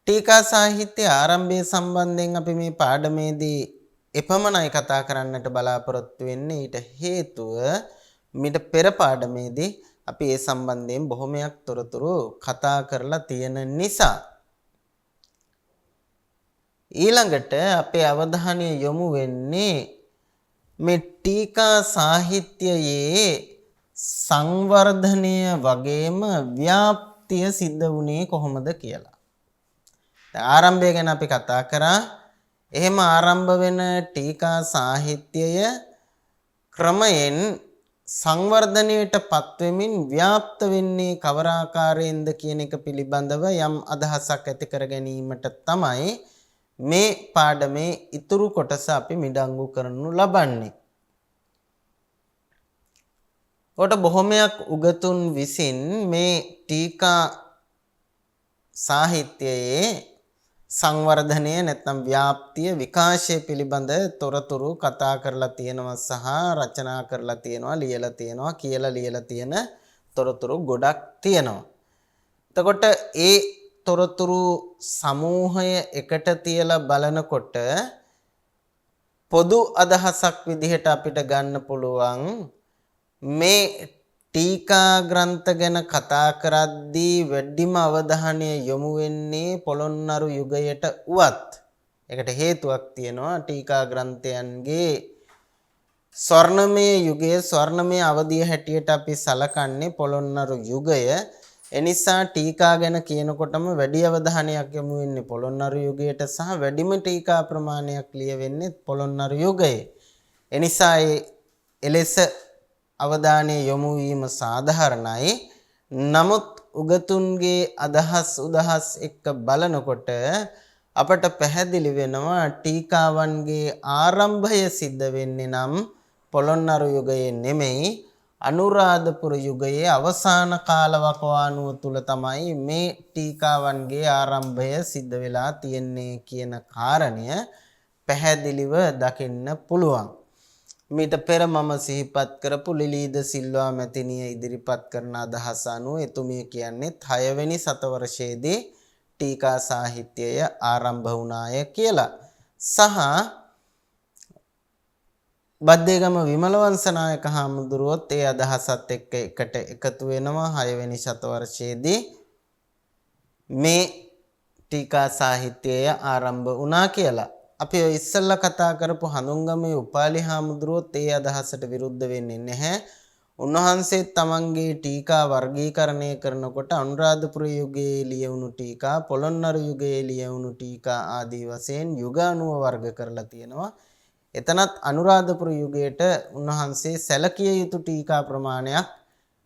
ටීකා සාහිත්‍ය ආරම්භය සම්බන්ධයෙන් අපි මේ පාඩමේදී එපමණයි කතා කරන්නට බලාපොරොත්තු වෙන්නේ. ඊට හේතුව මිට පෙර පාඩමේදී අපි ඒ සම්බන්ධයෙන් බොහොමයක් තොරතුරු කතා කරලා තියෙන නිසා. ඊළඟට අපේ අවධානය යොමු වෙන්නේ මේ ටීකා සාහිත්‍යයේ සංවර්ධනය වගේම ව්‍යාප්තිය සිද්ධ වුණේ කොහොමද කියලා. ආරම්භය ගැන අපි කතා කරා. එහෙම ආරම්භ වෙන ටීකා සාහිත්‍යය ක්‍රමයෙන් සංවර්ධනයට පත්වෙමින් ව්‍යාප්ත වෙන්නේ කවර ආකාරයෙන්ද කියන එක පිළිබඳව යම් අදහසක් ඇති කර ගැනීමට තමයි මේ පාඩමේ ඉතුරු කොටස අපි මිඩංගු කරනු ලබන්නේ. කොට බොහොමයක් උගතුන් විසින් මේ ටීකා සාහිත්‍යයේ සංවර්ධනය නැත්නම් ව්‍යාප්තිය විකාශය පිළිබඳ තොරතුරු කතා කරලා තියෙනවා සහ රචනා කරලා තියෙනවා, ලියලා තියෙනවා, කියලා ලියලා තියෙන තොරතුරු ගොඩක් තියෙනවා. එතකොට ඒ තොරතුරු සමූහය එකට තියලා බලනකොට පොදු අදහසක් විදිහට අපිට ගන්න පුළුවන් මේ ටීකා ග්‍රන්ථ ගැන කතා කරද්දී වැඩිම අවධානය යොමු වෙන්නේ පොළොන්නරු යුගයට උවත්. ඒකට හේතුවක් තියෙනවා. ටීකා ග්‍රන්ථයන්ගේ ස්වර්ණමය යුගයේ ස්වර්ණමය අවධිය හැටියට අපි සලකන්නේ පොළොන්නරු යුගය. එනිසා ටීකා ගැන කියනකොටම වැඩි අවධානයක් යොමු වෙන්නේ පොළොන්නරු යුගයට සහ වැඩිම ටීකා ප්‍රමාණයක් ලියවෙන්නේ පොළොන්නරු යුගයේ. එනිසා එලෙස අවධානය යොමු වීම සාධාරණයි. නමුත් උගතුන්ගේ අදහස් උදහස් එක්ක බලනකොට අපට පැහැදිලි වෙනවා ටීකාවන්ගේ ආරම්භය සිද්ධ වෙන්නේ නම් පොළොන්නරු යුගයේ නෙමෙයි අනුරාධපුර යුගයේ අවසාන කාලවකවානුව තුල තමයි මේ ටීකාවන්ගේ ආරම්භය සිද්ධ වෙලා තියෙන්නේ කියන කාරණය පැහැදිලිව දකින්න පුළුවන්. මීට පෙර මම සිහිපත් කරපු ලිලීද සිල්වා මැතිණිය ඉදිරිපත් කරන අදහස අනුව එතුමිය කියන්නේ 6 වෙනි සතවර්ෂයේදී ටීකා සාහිත්‍යය ආරම්භ වුණාය කියලා. සහ බද්දේගම විමලවංශනායක හාමුදුරුවොත් ඒ අදහසත් එක්ක එකට එකතු වෙනවා 6 වෙනි ශතවර්ෂයේදී මේ ටීකා සාහිත්‍යය ආරම්භ වුණා කියලා. අපි ඔය ඉස්සෙල්ලා කතා කරපු හඳුන්ගමේ උපාලි හාමුදුරුවොත් ඒ අදහසට විරුද්ධ වෙන්නේ නැහැ. උන්වහන්සේ තමන්ගේ ටීකා වර්ගීකරණය කරනකොට අනුරාධපුර යුගයේ ලියවුණු ටීකා, පොළොන්නරු යුගයේ ලියවුණු ටීකා ආදී වශයෙන් යුග අනුව වර්ග කරලා තියෙනවා. එතනත් අනුරාධපුර යුගයට උන්වහන්සේ සැලකිය යුතු ටීකා ප්‍රමාණයක්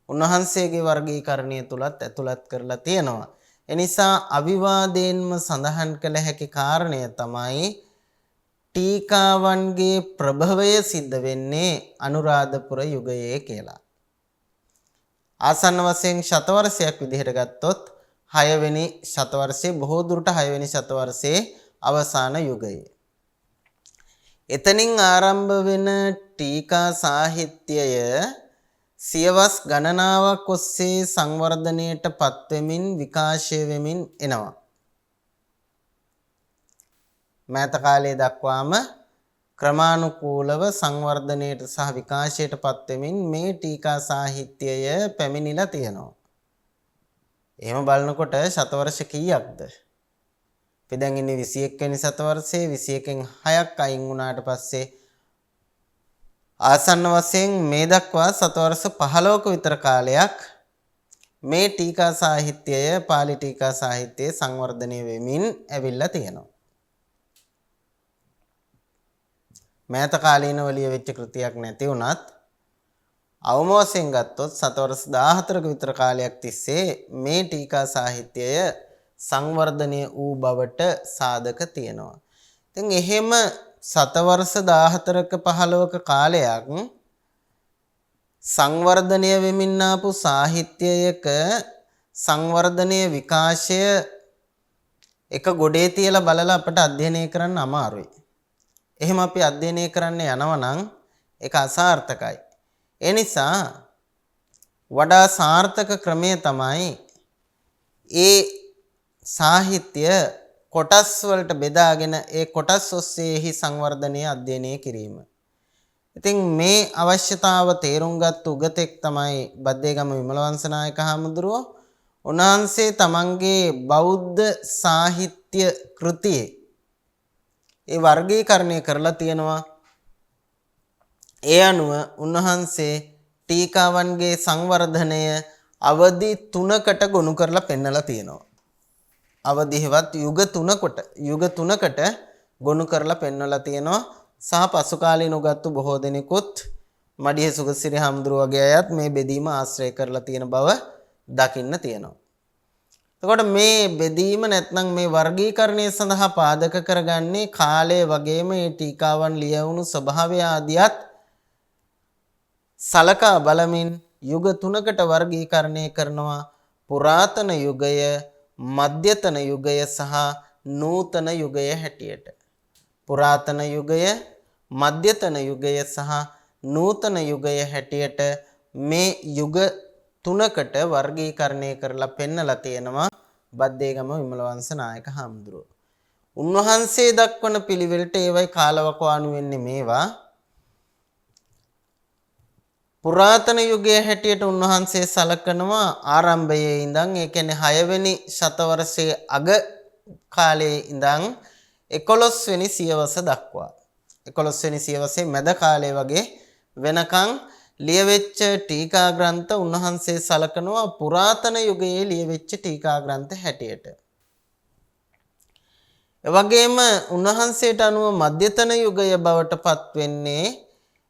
උන්වහන්සේගේ වර්ගීකරණය තුලත් ඇතුළත් කරලා තියෙනවා. එනිසා අවිවාදයෙන්ම සඳහන් කළ හැකි කාරණය තමයි ටීකාවන්ගේ ප්‍රභවය සිද්ධ වෙන්නේ අනුරාධපුර යුගයේ කියලා. ආසන්න වශයෙන් ශතවර්ෂයක් විදිහට ගත්තොත් 6 වෙනි ශතවර්ෂයේ බොහෝ දුරට 6 වෙනි ශතවර්ෂයේ අවසාන යුගයේ. එතනින් ආරම්භ වෙන ටීකා සාහිත්‍යය සියවස් ගණනාවක් ඔස්සේ සංවර්ධනයට පත්වෙමින් විකාශය වෙමින් එනවා. මෑත කාලයේ දක්වාම ක්‍රමානුකූලව සංවර්ධනයට සහ විකාශයට පත්වෙමින් මේ ටීකා සාහිත්‍යය පැමිණිලා තියෙනවා. එහෙම බලනකොට ශතවර්ෂ කීයක්ද? අපි දැන් ඉන්නේ 21 වෙනි ශතවර්ෂයේ 21න් 6ක් අයින් වුණාට පස්සේ ආසන්න වශයෙන් මේ දක්වා ශතවර්ෂ 15ක විතර කාලයක් මේ ටීකා සාහිත්‍යය පාලි ටීකා සාහිත්‍යයේ සංවර්ධනය වෙමින් ඇවිල්ලා තියෙනවා. මෑත කාලීනව ලියවිච්ච කෘතියක් නැති වුණත් අවම වශයෙන් ගත්තොත් ශතවර්ෂ 14ක විතර කාලයක් තිස්සේ මේ ටීකා සාහිත්‍යය සංවර්ධනය වූ බවට සාධක තියෙනවා. ඉතින් එහෙම සතවර්ෂ 14ක 15ක කාලයක් සංවර්ධනය වෙමින් ආපු සාහිත්‍යයක සංවර්ධනය විකාශය එක ගොඩේ තියලා බලලා අපට අධ්‍යයනය කරන්න අමාරුයි. එහෙම අපි අධ්‍යයනය කරන්න යනවා නම් ඒක අසාර්ථකයි. ඒ නිසා වඩා සාර්ථක ක්‍රමය තමයි ඒ සාහිත්‍ය කොටස් වලට බෙදාගෙන ඒ කොටස් ඔස්සේහි සංවර්ධනය අධ්‍යයනය කිරීම. ඉතින් මේ අවශ්‍යතාව තේරුම් ගත් උගතෙක් තමයි බද්දේගම විමලවංශනායක හාමුදුරුවෝ. උන්වහන්සේ තමන්ගේ බෞද්ධ සාහිත්‍ය කෘතියේ ඒ වර්ගීකරණය කරලා තියෙනවා. ඒ අනුව උන්වහන්සේ ටීකාවන්ගේ සංවර්ධනය අවධි 3කට ගොනු කරලා පෙන්නලා තියෙනවා. අවධිහෙවත් යුග 3කට ගොනු කරලා පෙන්වලා තියෙනවා. සහ පසු කාලීන උගත්තු බොහෝ දෙනෙකුත් මඩිහ සුගසිරි හාමුදුරුවෝ වගේ අයත් මේ බෙදීම ආශ්‍රය කරලා තියෙන බව දකින්න තියෙනවා. එතකොට මේ බෙදීම නැත්නම් මේ වර්ගීකරණය සඳහා පාදක කරගන්නේ කාලය වගේම මේ ටීකාවන් ලියවුණු ස්වභාවය ආදියත් සලකා බලමින් යුග 3කට වර්ගීකරණය කරනවා. පුරාතන යුගය, මධ්‍යතන යුගය සහ නූතන යුගය හැටියට. පුරාතන යුගය, මධ්‍යතන යුගය සහ නූතන යුගය හැටියට මේ යුග 3කට වර්ගීකරණය කරලා පෙන්නලා තියෙනවා බද්දේගම විමලවංශ නායක හාමුදුරුවෝ. උන්වහන්සේ දක්වන පිළිවෙලට ඒවයි කාලවකවානු වෙන්නේ මේවා. පුරාතන යුගයේ හැටියට උන්වහන්සේ සලකනවා ආරම්භයේ ඉඳන් ඒ කියන්නේ 6 වෙනි ශතවර්ෂයේ අග කාලයේ ඉඳන් 11 වෙනි සියවස දක්වා 11 වෙනි සියවසේ මැද කාලය වගේ වෙනකන් ලියවෙච්ච ටීකා ග්‍රන්ථ උන්වහන්සේ සලකනවා පුරාතන යුගයේ ලියවෙච්ච ටීකා ග්‍රන්ථ හැටියට. එවැගේම උන්වහන්සේට අනුව මධ්‍යතන යුගය බවට පත් වෙන්නේ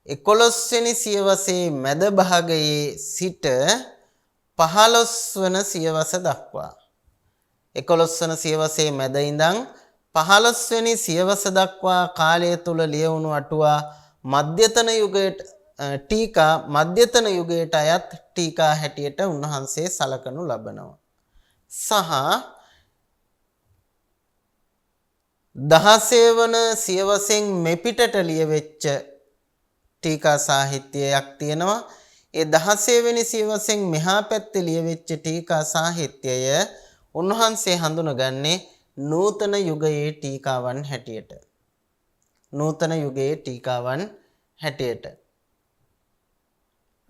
11 වෙනි සියවසේ මැද භාගයේ සිට 15 වන සියවස දක්වා 11 වන සියවසේ මැද ඉඳන් 15 වෙනි සියවස දක්වා කාලය තුල ලියවුණු අටුවා මධ්‍යතන යුගයට ටීකා මධ්‍යතන යුගයට අයත් ටීකා හැටියට උන්වහන්සේ සලකනු ලබනවා. සහ 16 වන සියවසෙන් මෙපිටට ලියවෙච්ච ටීකා සාහිත්‍යයක් තියෙනවා. ඒ 16 වෙනි සියවසෙන් මෙහා පැත්තේ ලියවෙච්ච ටීකා සාහිත්‍යය උන්වහන්සේ හඳුනගන්නේ නූතන යුගයේ ටීකාවන් හැටියට. නූතන යුගයේ ටීකාවන් හැටියට.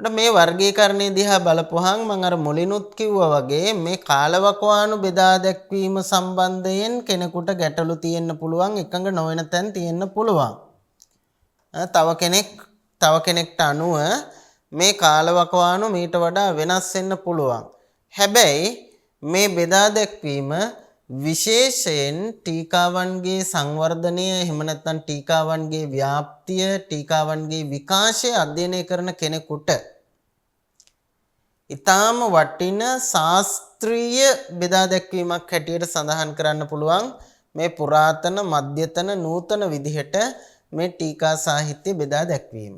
මේ වර්ගීකරණය දිහා බලපුවාම මම අර මුලිනුත් කිව්වා වගේ මේ කාලවකවානු බෙදා දැක්වීම සම්බන්ධයෙන් කෙනෙකුට ගැටලු තියෙන්න පුළුවන්, එකඟ නොවන තැන් තියෙන්න පුළුවන්. තව කෙනෙක්ට අනුව මේ කාලවකවානු මීට වඩා වෙනස් වෙන්න පුළුවන්. හැබැයි මේ බෙදා දැක්වීම විශේෂයෙන් ටීකාවන්ගේ සංවර්ධනය, එහෙම නැත්නම් ටීකාවන්ගේ ව්‍යාප්තිය, ටීකාවන්ගේ විකාශය අධ්‍යයනය කරන කෙනෙකුට ඊටාම වටින ශාස්ත්‍රීය බෙදා දැක්වීමක් හැටියට සඳහන් කරන්න පුළුවන්. මේ පුරාතන, මධ්‍යතන, නූතන විදිහට මේ ටීකා සාහිත්‍ය බෙදා දැක්වීම.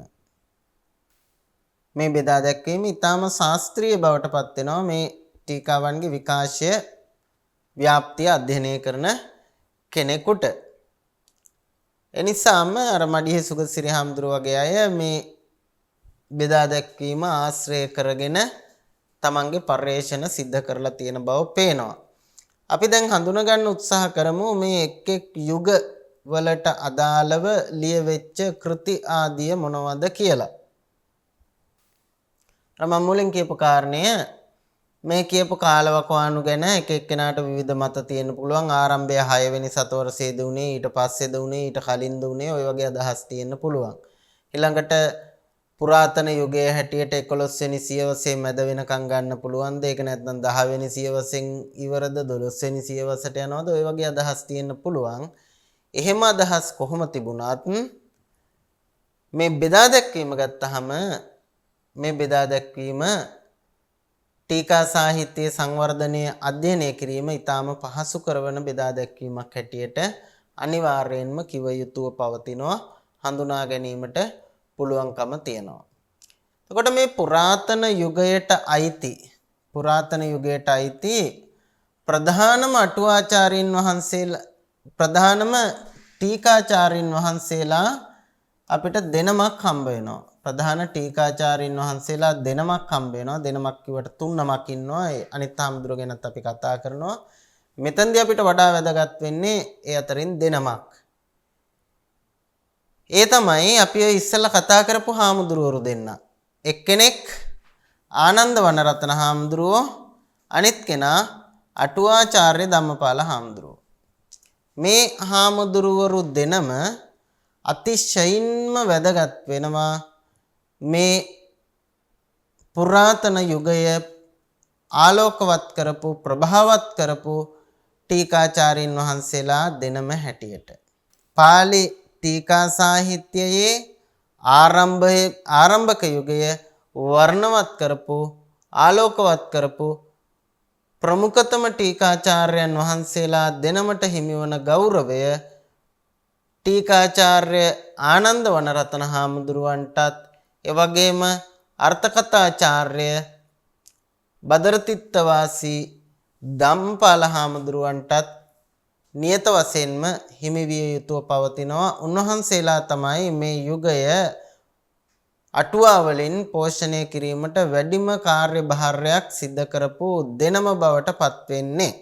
මේ බෙදා දැක්වීම ඊටාම ශාස්ත්‍රීය බවට පත් වෙනවා මේ ටීකාවන්ගේ විකාශය, ව්‍යාප්තිය අධ්‍යයනය කරන කෙනෙකුට. එනිසාම අර මඩිහේ සුගතසිරි හාමුදුරුවෝ වගේ අය මේ බෙදා දැක්වීම ආශ්‍රය කරගෙන තමන්ගේ පර්යේෂණ සිද්ධ කරලා තියෙන බව පේනවා. අපි දැන් හඳුනා ගන්න උත්සාහ කරමු මේ එක් එක් යුග වලට අදාළව ලියවෙච්ච කෘති ආදිය මොනවද කියලා. මම මුලින් කියපු කාරණය මේ කියපු කාලවකවානු ගැන එක එක්කෙනාට විවිධ මත තියෙන්න පුළුවන්. ආරම්භය 6 වෙනි සතවර්ෂයේද උනේ, ඊට පස්සේද උනේ, ඊට කලින්ද උනේ, ඔය වගේ අදහස් තියෙන්න පුළුවන්. ඊළඟට පුරාතන යුගයේ හැටියට 11 වෙනි සියවසේ මැද වෙනකන් ගන්න පුළුවන්ද? ඒක නැත්නම් 10 වෙනි සියවසෙන් ඉවරද 12 වෙනි සියවසට යනවද? ඔය වගේ අදහස් තියෙන්න පුළුවන්. එහෙම අදහස් කොහොම තිබුණත් මේ බෙදා දැක්වීම ගත්තහම මේ බෙදා දැක්වීම ටීකා සාහිත්‍යයේ සංවර්ධනය අධ්‍යයනය කිරීම ඊටාම පහසු කරන බෙදා දැක්වීමක් හැටියට අනිවාර්යයෙන්ම කිව යුතුව පවතිනවා, හඳුනා ගැනීමට පුළුවන්කම තියෙනවා. එතකොට මේ පුරාතන යුගයට අයිති ප්‍රධානම අටුවාචාර්යින් වහන්සේලා, ප්‍රධානම ටීකාචාර්යින් වහන්සේලා අපිට දෙනමක් හම්බ වෙනවා. ප්‍රධාන ටීකාචාර්යින් වහන්සේලා දෙනමක් හම්බ වෙනවා. දෙනමක් කිව්වට තුන් නමක් ඉන්නවා. ඒ අනිත් හාමුදුරුවෝ ගැනත් අපි කතා කරනවා. මෙතෙන්දී අපිට වඩා වැදගත් වෙන්නේ ඒ අතරින් දෙනමක්. ඒ තමයි අපි ඔය ඉස්සෙල්ලා කතා කරපු හාමුදුරුවරු දෙන්න. එක්කෙනෙක් ආනන්ද වනරත්න හාමුදුරුවෝ, අනිත් කෙනා අටුවාචාර්ය ධම්මපාල හාමුදුරුවෝ. මේ හාමුදුරුවරු දෙනම අතිශයින්ම වැදගත් වෙනවා මේ පුරාතන යුගය ආලෝකවත් කරපු, ප්‍රභාවත් කරපු ටීකාචාර්යින් වහන්සේලා දෙනම හැටියට. පාලි ටීකා සාහිත්‍යයේ ආරම්භක යුගය වර්ණවත් කරපු, ආලෝකවත් කරපු ප්‍රමුඛතම ටීකාචාර්යයන් වහන්සේලා දෙනමට හිමිවන ගෞරවය ටීකාචාර්ය ආනන්ද වනරත්න හාමුදුරුවන්ටත්, එවැගේම අර්ථකථාචාර්ය බදරතිත්ත වාසී ධම්මපාල හාමුදුරුවන්ටත් නියත වශයෙන්ම හිමි විය යුතුව පවතිනවා. උන්වහන්සේලා තමයි මේ යුගය අටුවා වලින් පෝෂණය කිරීමට වැඩිම කාර්යභාරයක් සිද්ධ කරපු දෙනම බවට පත් වෙන්නේ.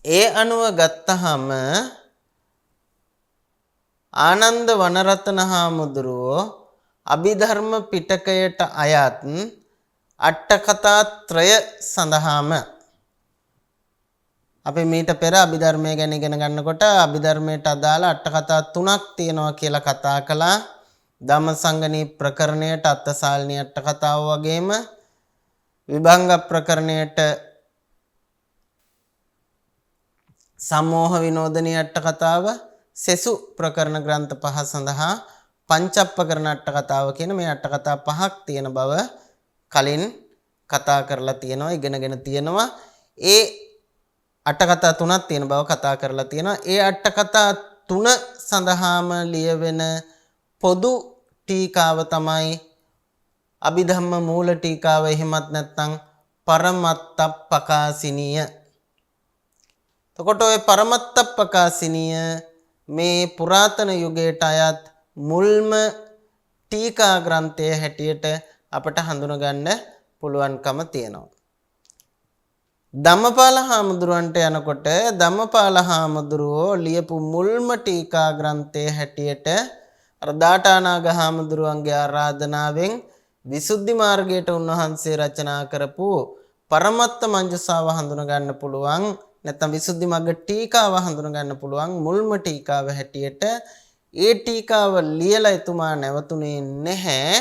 ඒ අනුව ගත්තහම ආනන්ද වනරතන හාමුදුරුවෝ අභිධර්ම පිටකයට අයත් අට කතා ත්‍රය සඳහාම අපි මීට පෙර අභිධර්මය ගැන ඉගෙන ගන්නකොට අභිධර්මයට අදාළ අට කතා තුනක් තියෙනවා කියලා කතා කළා. ධම්මසංගණී ප්‍රකරණයට අත්තසාල්නී අට කතාව වගේම විභංග ප්‍රකරණයට සම්මෝහ විනෝදනී අට කතාව, සෙසු ප්‍රකරණ ග්‍රන්ථ පහ සඳහා පංචප්පකරණ අට කතාව කියන මේ අට කතා පහක් තියෙන බව කලින් කතා කරලා තියෙනවා, ඉගෙනගෙන තියෙනවා. ඒ අට කතා තුනක් තියෙන බව කතා කරලා තියෙනවා. ඒ අට කතා තුන සඳහාම ලියවෙන පොදු ටීකාව තමයි අභිධම්ම මූල ටීකාව. එහෙමත් නැත්නම් පරමත්තප්පකාසිනිය. එතකොට ඔය පරමත්තප්පකාසිනිය මේ පුරාතන යුගයට අයත් මුල්ම ටීකා ග්‍රන්ථයේ හැටියට අපට හඳුනගන්න පුළුවන්කම තියෙනවා. ධම්මපාල හාමුදුරුවන්ට යනකොට ධම්මපාල හාමුදුරුවෝ ලියපු මුල්ම ටීකා ග්‍රන්ථයේ හැටියට අර දාඨානාග හාමුදුරුවන්ගේ ආරාධනාවෙන් විසුද්ධි මාර්ගයට උන්වහන්සේ රචනා කරපු පරමත්ත මංජුසාව හඳුන ගන්න පුළුවන්. නැත්නම් විසුද්ධි මග්ග ටීකාව හඳුන ගන්න පුළුවන් මුල්ම ටීකාව හැටියට. ඒ ටීකාව ලියලා එතුමා නැවතුනේ නැහැ.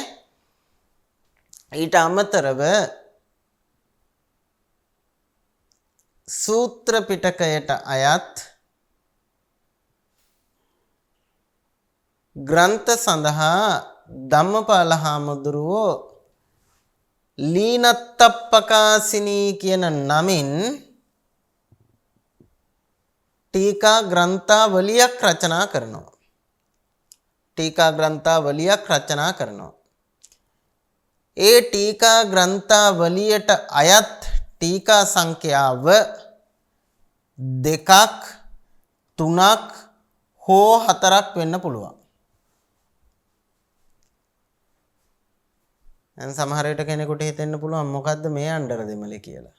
ඊට අමතරව සූත්‍ර පිටකයට අයත් ග්‍රන්ථ සඳහා ධම්මපාල හාමුදුරුවෝ ලීනත්තප්පකාසිනී කියන නමින් ටීකා ග්‍රන්ථාවලියක් රචනා කරනවා. ටීකා ග්‍රන්ථාවලියක් රචනා කරනවා. ඒ ටීකා ග්‍රන්ථාවලියට අයත් ටීකා සංඛ්‍යාව 2ක් 3ක් හෝ 4ක් වෙන්න පුළුවන්. දැන් සමහර විට කෙනෙකුට හිතෙන්න පුළුවන් මොකද්ද මේ අnder දෙමලේ කියලා.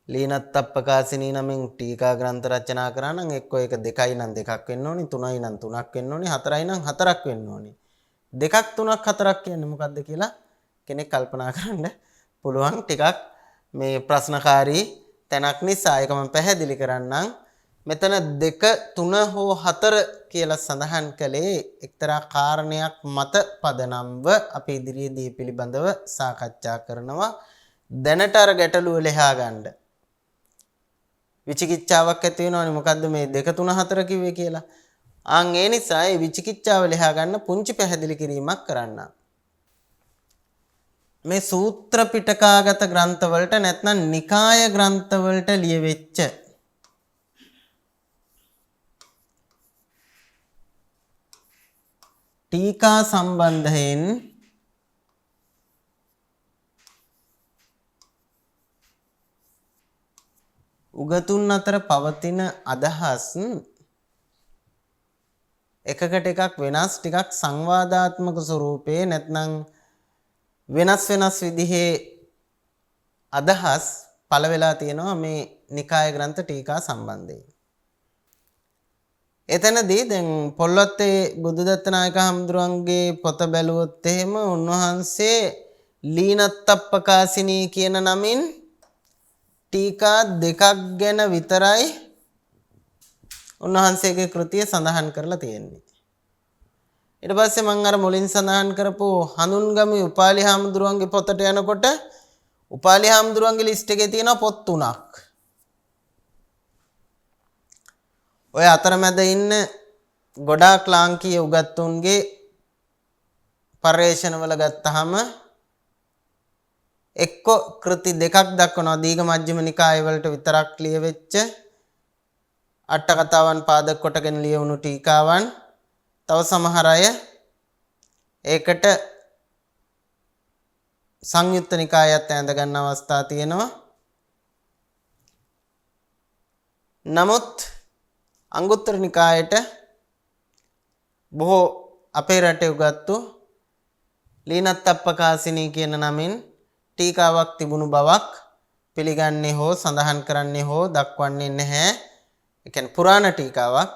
ලීනත්තප්පකාසිනී නමින් ටීකා ග්‍රන්ථ රචනා කරා නම් එක්කෝ ඒක 2යි නම් 2ක් වෙන්න ඕනි, 3යි නම් 3ක් වෙන්න ඕනි, 4යි නම් 4ක් වෙන්න ඕනි. 2ක් 3ක් 4ක් කියන්නේ මොකද්ද කියලා කෙනෙක් කල්පනා කරන්න පුළුවන්. ටිකක් මේ ප්‍රශ්නකාරී තැනක් නිසා ඒක මම පැහැදිලි කරන්නම්. මෙතන 2 3 හෝ 4 කියලා සඳහන් කළේ එක්තරා කාරණයක් මත පදනම්ව අපි ඉදිරියේදී පිළිබඳව සාකච්ඡා කරනවා. දැනට අර ගැටලුව ලෙහා ගන්න විචිකිච්ඡාවක් ඇති වෙනවනේ මොකද්ද මේ 2 3 4 කිව්වේ කියලා. ඒ නිසා ඒ විචිකිච්ඡාව ලෙහා ගන්න පුංචි පැහැදිලි කිරීමක් කරන්න. මේ සූත්‍ර පිටකාගත ග්‍රන්ථවලට නැත්නම් නිකාය ග්‍රන්ථවලට ලියවෙච්ච ටීකා සම්බන්ධයෙන් උගතුන් අතර පවතින අදහස් එකකට එකක් වෙනස්, ටිකක් සංවාදාත්මක ස්වරූපේ නැත්නම් වෙනස් විදිහේ අදහස් පළ වෙලා තියෙනවා මේ නිකාය ග්‍රන්ථ ටීකා සම්බන්ධයෙන්. එතනදී දැන් පොල්වත්තේ බුදුදත්ත නායක හඳුරන්ගේ පොත බැලුවොත් එහෙම උන්වහන්සේ ලීනත්තප්පකාසිනී කියන නමින් ටීකා 2ක් ගැන විතරයි උන්වහන්සේගේ කෘතිය සඳහන් කරලා තියෙන්නේ. ඊට පස්සේ මම අර මුලින් සඳහන් කරපු හඳුන්ගමේ උපාලි හාමුදුරුවන්ගේ පොතට යනකොට උපාලි හාමුදුරුවන්ගේ ලිස්ට් එකේ තියෙනවා පොත් 3ක්. ඔය අතරමැද ඉන්න ගොඩාක් ලාංකීය උගත්තුන්ගේ පර්යේෂණවල ගත්තාම එක්ක කෘති 2ක් දක්වනවා. දීඝ මජ්ක්‍ධිම නිකාය වලට විතරක් ලියවෙච්ච අට කතාවන් පාදක කොටගෙන ලියවුණු ටීකාවන්. තව සමහර අය ඒකට සංයුත්ත නිකායත් ඇඳ ගන්න අවස්ථා තියෙනවා. නමුත් අංගුත්තර නිකායට බොහෝ අපේ රටේ උගත්තු ලීනත්තප්පකාසිනී කියන නමින් ටීකාවක් තිබුණු බවක් පිළිගන්නේ හෝ සඳහන් කරන්නේ හෝ දක්වන්නේ නැහැ. ඒ කියන්නේ පුරාණ ටීකාවක්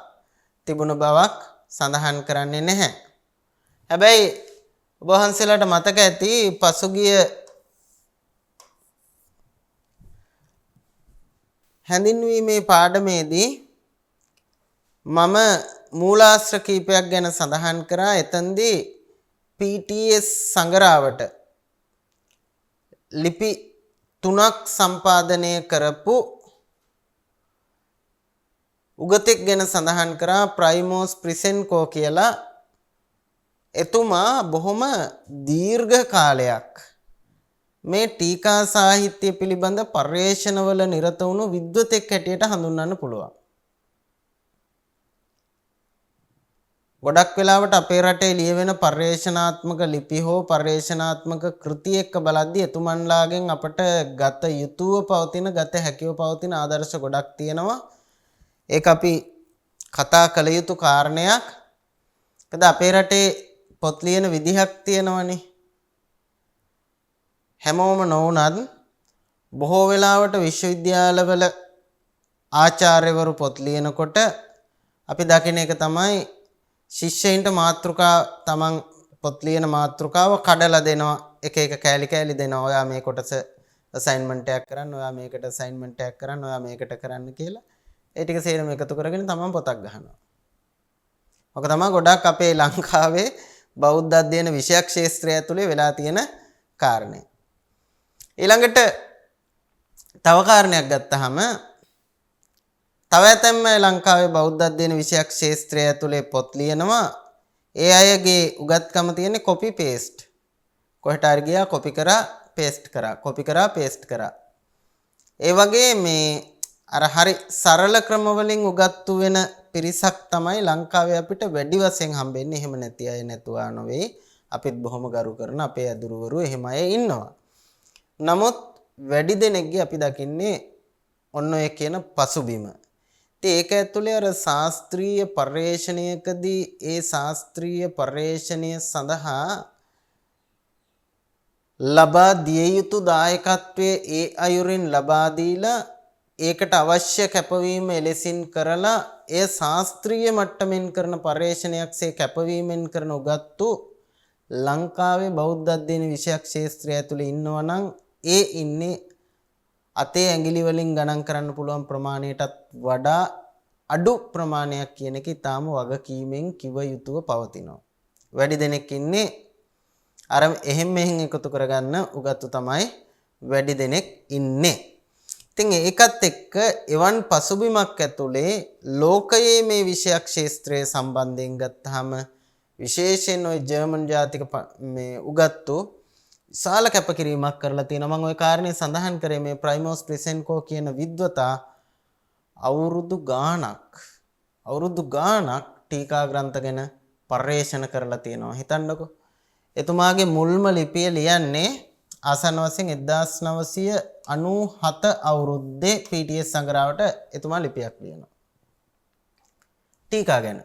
තිබුණ බවක් සඳහන් කරන්නේ නැහැ. හැබැයි ඔබ වහන්සේලාට මතක ඇති පසුගිය හැඳින්වීමේ පාඩමේදී මම මූලාශ්‍ර කීපයක් ගැන සඳහන් කරා. එතෙන්දී PTS සංගරාවට ලිපි 3ක් සම්පාදනය කරපු උගතෙක් ගැන සඳහන් කරා ප්‍රයිමෝස් ප්‍රිසෙන්කෝ කියලා. එතුමා බොහොම දීර්ඝ කාලයක් මේ ටීකා සාහිත්‍ය පිළිබඳ පර්යේෂණවල නිරත වුණු විද්වතෙක් හැටියට හඳුන්වන්න පුළුවන්. ගොඩක් වෙලාවට අපේ රටේ ලියවෙන පර්යේෂණාත්මක ලිපි හෝ පර්යේෂණාත්මක කෘති එක්ක බලද්දී එතුමන්ලාගෙන් අපට ගත යුතුව පවතින ගත හැකිව පවතින ආදර්ශ ගොඩක් තියෙනවා. ඒක අපි කතා කළ යුතු කාරණයක්. මොකද අපේ රටේ පොත් ලියන විදිහක් තියෙනවනේ. හැමෝම නොවුනත් බොහෝ වෙලාවට විශ්වවිද්‍යාලවල ආචාර්යවරු පොත් ලියනකොට අපි දකින එක තමයි ශිෂ්‍යයින්ට මාතෘකා තමන් පොත් ලියන මාතෘකාව කඩලා දෙනවා. එක එක කෑලි කෑලි දෙනවා. ඔයා මේ කොටස අසයින්මන්ට් එකක් කරන්න, ඔයා මේකට අසයින්මන්ට් එකක් කරන්න, ඔයා මේකට කරන්න කියලා. ඒ ටික සේරම එකතු කරගෙන තමන් පොතක් ගහනවා. ඔක තමයි ගොඩක් අපේ ලංකාවේ බෞද්ධ අධ්‍යයන විෂයක් ක්ෂේත්‍රය ඇතුලේ වෙලා තියෙන කාරණය. ඊළඟට තව කාරණයක් ගත්තාම තව ඇතැම් ලංකාවේ බෞද්ධ අධ්‍යයන විෂයක් ක්ෂේත්‍රය ඇතුලේ පොත් ලියනවා. ඒ අයගේ උගත්කම තියෙන්නේ කොපි පේස්ට්. කොහෙට හරි ගියා කොපි කරා පේස්ට් කරා, කොපි කරා පේස්ට් කරා. ඒ වගේ මේ අර හරි සරල ක්‍රම වලින් උගත්තු වෙන පිරිසක් තමයි ලංකාවේ අපිට වැඩි වශයෙන් හම්බෙන්නේ. එහෙම නැති අය නැතුවා නෙවෙයි. අපිත් බොහොම ගරු කරන අපේ අදුරුවරු එහෙම අය ඉන්නවා. නමුත් වැඩි දෙනෙක්ගේ අපි දකින්නේ ඔන්න ඔය කියන පසුබිම. ඉතින් ඒක ඇතුලේ අර ශාස්ත්‍රීය පර්යේෂණයකදී ඒ ශාස්ත්‍රීය පර්යේෂණය සඳහා ලබා දිය යුතු දායකත්වයේ ඒ අයුරින් ලබා දීලා ඒකට අවශ්‍ය කැපවීම එලෙසින් කරලා එය ශාස්ත්‍රීය මට්ටමින් කරන පර්යේෂණයක්සේ කැපවීමෙන් කරන උගත්තු ලංකාවේ බෞද්ධ අධ්‍යයන විෂයක් ක්ෂේත්‍රය ඇතුලේ ඉන්නවා නම් ඒ ඉන්නේ අතේ ඇඟිලි වලින් ගණන් කරන්න පුළුවන් ප්‍රමාණයටත් වඩා අඩු ප්‍රමාණයක් කියන එක ඊටාම වගකීමෙන් කිව යුතුව පවතිනවා. වැඩි දෙනෙක් ඉන්නේ අර එහෙම් මෙහෙන් එකතු කරගන්න උගත්තු තමයි වැඩි දෙනෙක් ඉන්නේ. ඉතින් ඒකත් එක්ක එවන් පසුබිමක් ඇතුලේ ලෝකයේ මේ විෂයක් ක්ෂේත්‍රය සම්බන්ධයෙන් ගත්තාම විශේෂයෙන් ওই ජර්මන් ජාතික මේ උගත්තු විශාල කැපකිරීමක් කරලා තියෙනවා. මම ওই කාරණේ සඳහන් කරේ මේ ප්‍රයිමෝස් ප්‍රිසෙන්කෝ කියන විද්වතා අවුරුදු ගාණක් ටීකා ග්‍රන්ථ ගැන පර්යේෂණ කරලා තියෙනවා. හිතන්නකෝ. එතුමාගේ මුල්ම ලිපිය ලියන්නේ ආසන්න වශයෙන් 1997 අවුරුද්දේ PTS සංග්‍රහවට එතුමා ලිපියක් ලියනවා. ටීකා ගැන.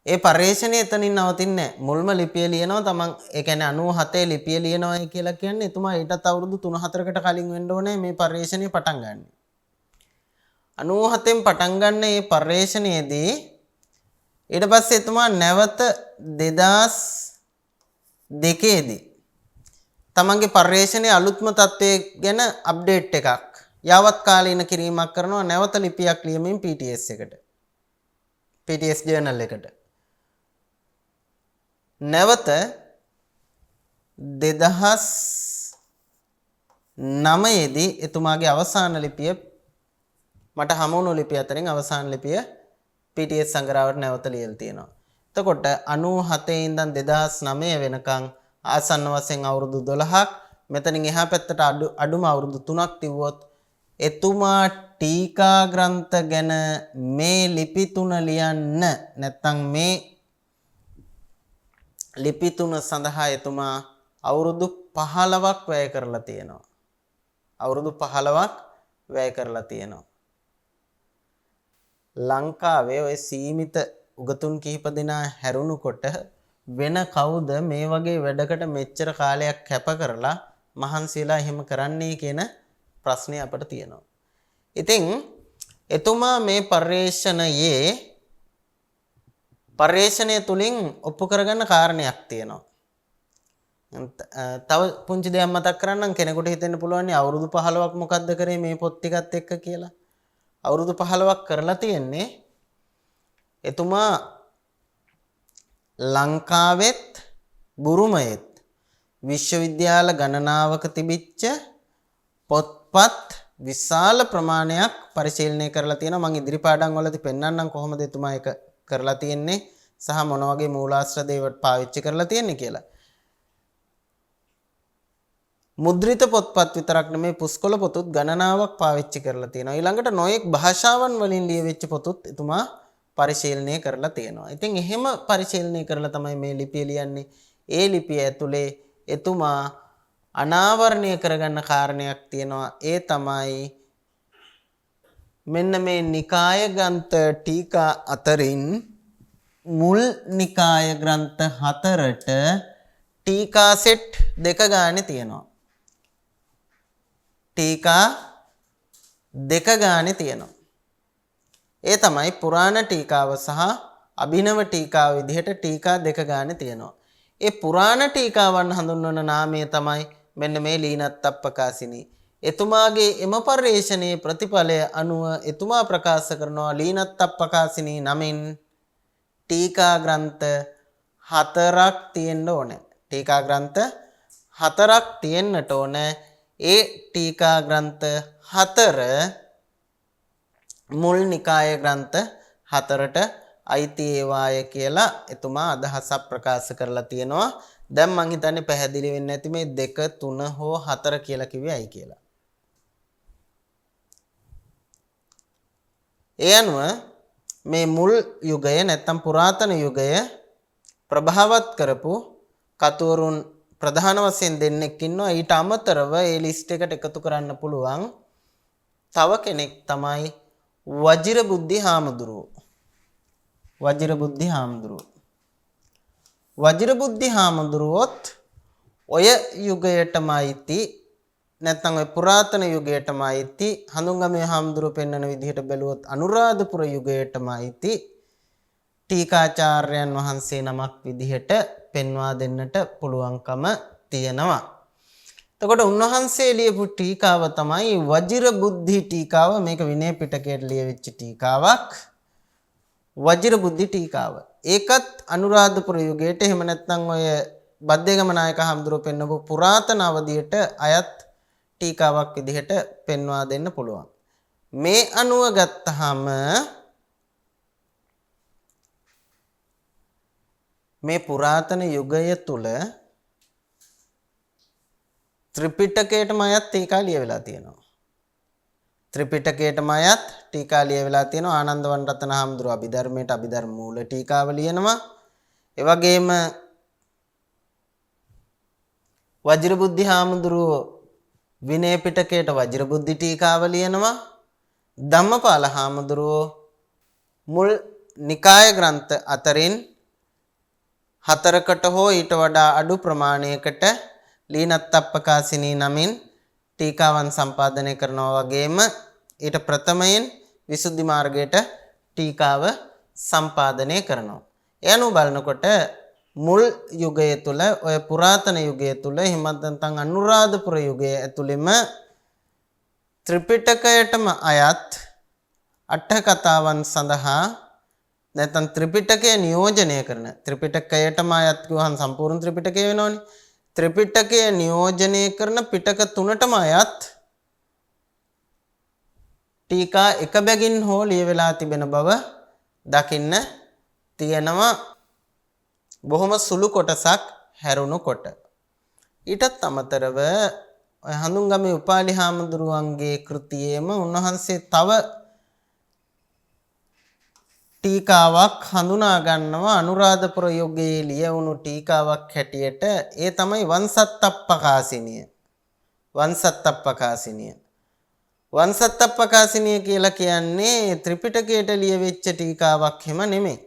ඒ පර්යේෂණය එතනින් නවතින්නේ නැහැ. මුල්ම ලිපිය ලියනවා තමන් ඒ කියන්නේ 97 ලිපිය ලියනවා කියලා කියන්නේ එතුමා ඊටත් අවුරුදු 3-4කට කලින් වෙන්න ඕනේ මේ පර්යේෂණය පටන් ගන්න. 97න් පටන් ගන්න මේ පර්යේෂණයේදී ඊට පස්සේ එතුමා නැවත 2002 දී තමන්ගේ පර්යේෂණයේ අලුත්ම තත්ත්වයේ ගැන අප්ඩේට් එකක් යාවත් කාලීන කිරීමක් කරනවා. නැවත ලිපියක් ලියමින් PTS එකට. PTS ජර්නල් එකට. නැවත 2009 දී එතුමාගේ අවසාන ලිපිය මට හමුණු ලිපිය අතරින් අවසාන ලිපිය PTS සංග්‍රහවට නැවත ලියලා තියෙනවා. එතකොට 97 ඉඳන් 2009 වෙනකන් ආසන්න වශයෙන් අවුරුදු 12ක් මෙතනින් එහා පැත්තට අඩුම අවුරුදු 3ක් තිබුවොත් එතුමා ටීකා ග්‍රන්ථ ගැන මේ ලිපි 3 ලියන්න නැත්නම් මේ ලිපි 3 සඳහා එතුමා අවුරුදු 15ක් වැය කරලා තියෙනවා. අවුරුදු 15ක් වැය කරලා තියෙනවා. ලංකාවේ ඔය සීමිත උගතුන් කිහිප දෙනා හැරුණුකොට වෙන කවුද මේ වගේ වැඩකට මෙච්චර කාලයක් කැප කරලා මහන්සියලා එහෙම කරන්නේ කියන ප්‍රශ්නේ අපිට තියෙනවා. ඉතින් එතුමා මේ පර්යේෂණය තුලින් ඔප්පු කරගන්න කාරණයක් තියෙනවා. තව පුංචි දෙයක් මතක් කරන්නම් කෙනෙකුට හිතෙන්න පුළුවන් අවුරුදු 15ක් මොකද්ද කරේ මේ පොත් ටිකත් එක්ක කියලා. අවුරුදු 15ක් කරලා තියෙන්නේ එතුමා ලංකාවෙත් බුරුමයෙත් විශ්වවිද්‍යාල ගණනාවක තිබිච්ච පොත්පත් විශාල ප්‍රමාණයක් පරිශීලනය කරලා තියෙනවා. මම ඉදිරි පාඩම් වලදී පෙන්නන්නම් කොහොමද එතුමා ඒක කරලා තියෙන්නේ සහ මොන වගේ මූලාශ්‍ර දේවල් පාවිච්චි කරලා තියෙන්නේ කියලා. මුද්‍රිත පොත්පත් විතරක් නෙමෙයි පුස්කොළ පොතුත් ගණනාවක් පාවිච්චි කරලා තියෙනවා. ඊළඟට නොයෙක් භාෂාවන් වලින් ලියවිච්ච පොතුත් එතුමා පරිශීලනය කරලා තියෙනවා. ඉතින් එහෙම පරිශීලනය කරලා තමයි මේ ලිපිය ලියන්නේ. ඒ ලිපිය ඇතුලේ එතුමා අනාවරණය කරගන්න කාරණයක් තියෙනවා. ඒ තමයි මෙන්න මේ නිකාය ග්‍රන්ථ ටීකා අතරින් මුල් නිකාය ග්‍රන්ථ 4ට ටීකා සෙට් 2 ගානේ තියෙනවා. ටීකා 2 ගානේ තියෙනවා. ඒ තමයි පුරාණ ටීකාව සහ අභිනව ටීකාව විදිහට ටීකා 2 ගානේ තියෙනවා. ඒ පුරාණ ටීකාවන් හඳුන්වන නාමය තමයි මෙන්න මේ ලීනත්තප්පකාසිනී. එතුමාගේ එම පර්යේෂණයේ ප්‍රතිඵලය අනුව එතුමා ප්‍රකාශ කරනවා ලීනත්තප්පකාසිනී නමින් ටීකා ග්‍රන්ථ 4ක් තියෙන්න ඕනේ. ටීකා ග්‍රන්ථ 4ක් තියෙන්නට ඕනේ. ඒ ටීකා ග්‍රන්ථ 4 මුල් නිකාය ග්‍රන්ථ 4ට අයිති ඒවාය කියලා එතුමා අදහසක් ප්‍රකාශ කරලා තියෙනවා. දැන් මං හිතන්නේ පැහැදිලි වෙන්නේ නැති මේ 2 3 හෝ 4 කියලා කිව්වේ ඇයි කියලා. ඒ අනුව මේ මුල් යුගය නැත්තම් පුරාතන යුගය ප්‍රභාවත් කරපු කතුවරුන් ප්‍රධාන වශයෙන් දෙන්නෙක් ඉන්නවා. ඊට අමතරව ඒ ලිස්ට් එකට එකතු කරන්න පුළුවන් තව කෙනෙක් තමයි වජිරබුද්ධි හාමුදුරුවෝ. වජිරබුද්ධි හාමුදුරුවොත් ඔය යුගයටම අයිති නැත්නම් ඔය පුරාතන යුගයටම අයිති. හඳුන්ගමේ හාමුදුරුවෝ පෙන්වන විදිහට බැලුවොත් අනුරාධපුර යුගයටම අයිති ටීකාචාර්යයන් වහන්සේ නමක් විදිහට පෙන්වා දෙන්නට පුළුවන්කම තියෙනවා. එතකොට උන්වහන්සේ ලියපු ටීකාව තමයි වජිරබුද්ධි ටීකාව. මේක විනය පිටකයට ලියවිච්ච ටීකාවක්. වජිරබුද්ධි ටීකාව. ඒකත් අනුරාධපුර යුගයට එහෙම නැත්නම් ඔය බද්දේගම නායක හාමුදුරුවෝ පෙන්වපු පුරාතන අවධියට අයත් ටීකාවක් විදිහට පෙන්වා දෙන්න පුළුවන්. මේ අනුව ගත්තහම මේ පුරාතන යුගය තුල ත්‍රිපිටකයටම අයත් ටීකා ලියවිලා තියෙනවා. ත්‍රිපිටකයටම අයත් ටීකා ලියවිලා තියෙනවා. ආනන්දවන් රතන හාමුදුරුවෝ අභිධර්මයට අභිධර්ම මූල ටීකාව ලියනවා. ඒ වගේම වජිරබුද්ධි හාමුදුරුවෝ විනය පිටකයට වජිරබුද්ධි ටීකාව ලියනවා. ධම්මපාල හාමුදුරුවෝ මුල් නිකාය ග්‍රන්ථ අතරින් 4කට හෝ ඊට වඩා අඩු ප්‍රමාණයකට ලීනත්තප්පකාසිනී නමින් ටීකාවන් සම්පාදනය කරනවා. වගේම ඊට ප්‍රථමයෙන් විසුද්ධි මාර්ගයට ටීකාව සම්පාදනය කරනවා. ඒ අනුව බලනකොට මුල් යුගය තුල ඔය පුරාතන යුගය තුල එහෙමත් නැත්නම් අනුරාධපුර යුගය ඇතුළෙම ත්‍රිපිටකයටම අයත් අට කතාවන් සඳහා නැත්නම් ත්‍රිපිටකය නියෝජනය කරන ත්‍රිපිටකයටම අයත් කියවහම සම්පූර්ණ ත්‍රිපිටකය වෙනවනේ. ත්‍රිපිටකය නියෝජනය කරන පිටක 3ටම අයත් ටීකා එක බැගින් හෝ ලියවිලා තිබෙන බව දකින්න තියෙනවා. බොහොම සුළු කොටසක් හැරුණු කොට. ඊටත් අමතරව හඳුන්ගමේ උපාලි හාමුදුරුවන්ගේ කෘතියේම උන්වහන්සේ තව ටීකාවක් හඳුනා ගන්නවා අනුරාධපුර යුගයේ ලියවුණු ටීකාවක් හැටියට. ඒ තමයි වංසත්තප්පකාසිනිය කියලා කියන්නේ ත්‍රිපිටකයට ලියවෙච්ච ටීකාවක් හිම නෙමෙයි.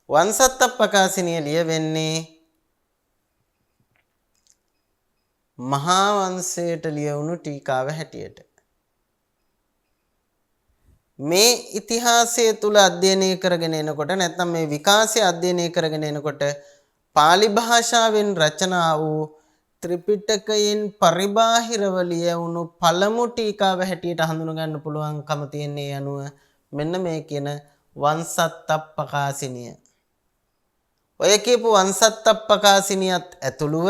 වංසත්තප්පකාසිනිය ලියවෙන්නේ මහා වංශයට ලියවුණු ටීකාව හැටියට. මේ ඉතිහාසය තුල අධ්‍යයනය කරගෙන එනකොට නැත්නම් මේ විකාශය අධ්‍යයනය කරගෙන එනකොට පාලි භාෂාවෙන් රචනා වූ ත්‍රිපිටකයෙන් පරිබාහිරව ලියවුණු පළමු ටීකාව හැටියට හඳුන ගන්න පුළුවන්කම තියෙන්නේ අනුව මෙන්න මේ කියන වංශත්තප්පකාසිනිය. ඔය කියපු වංශත්තප්පකාසිනියත් ඇතුළුව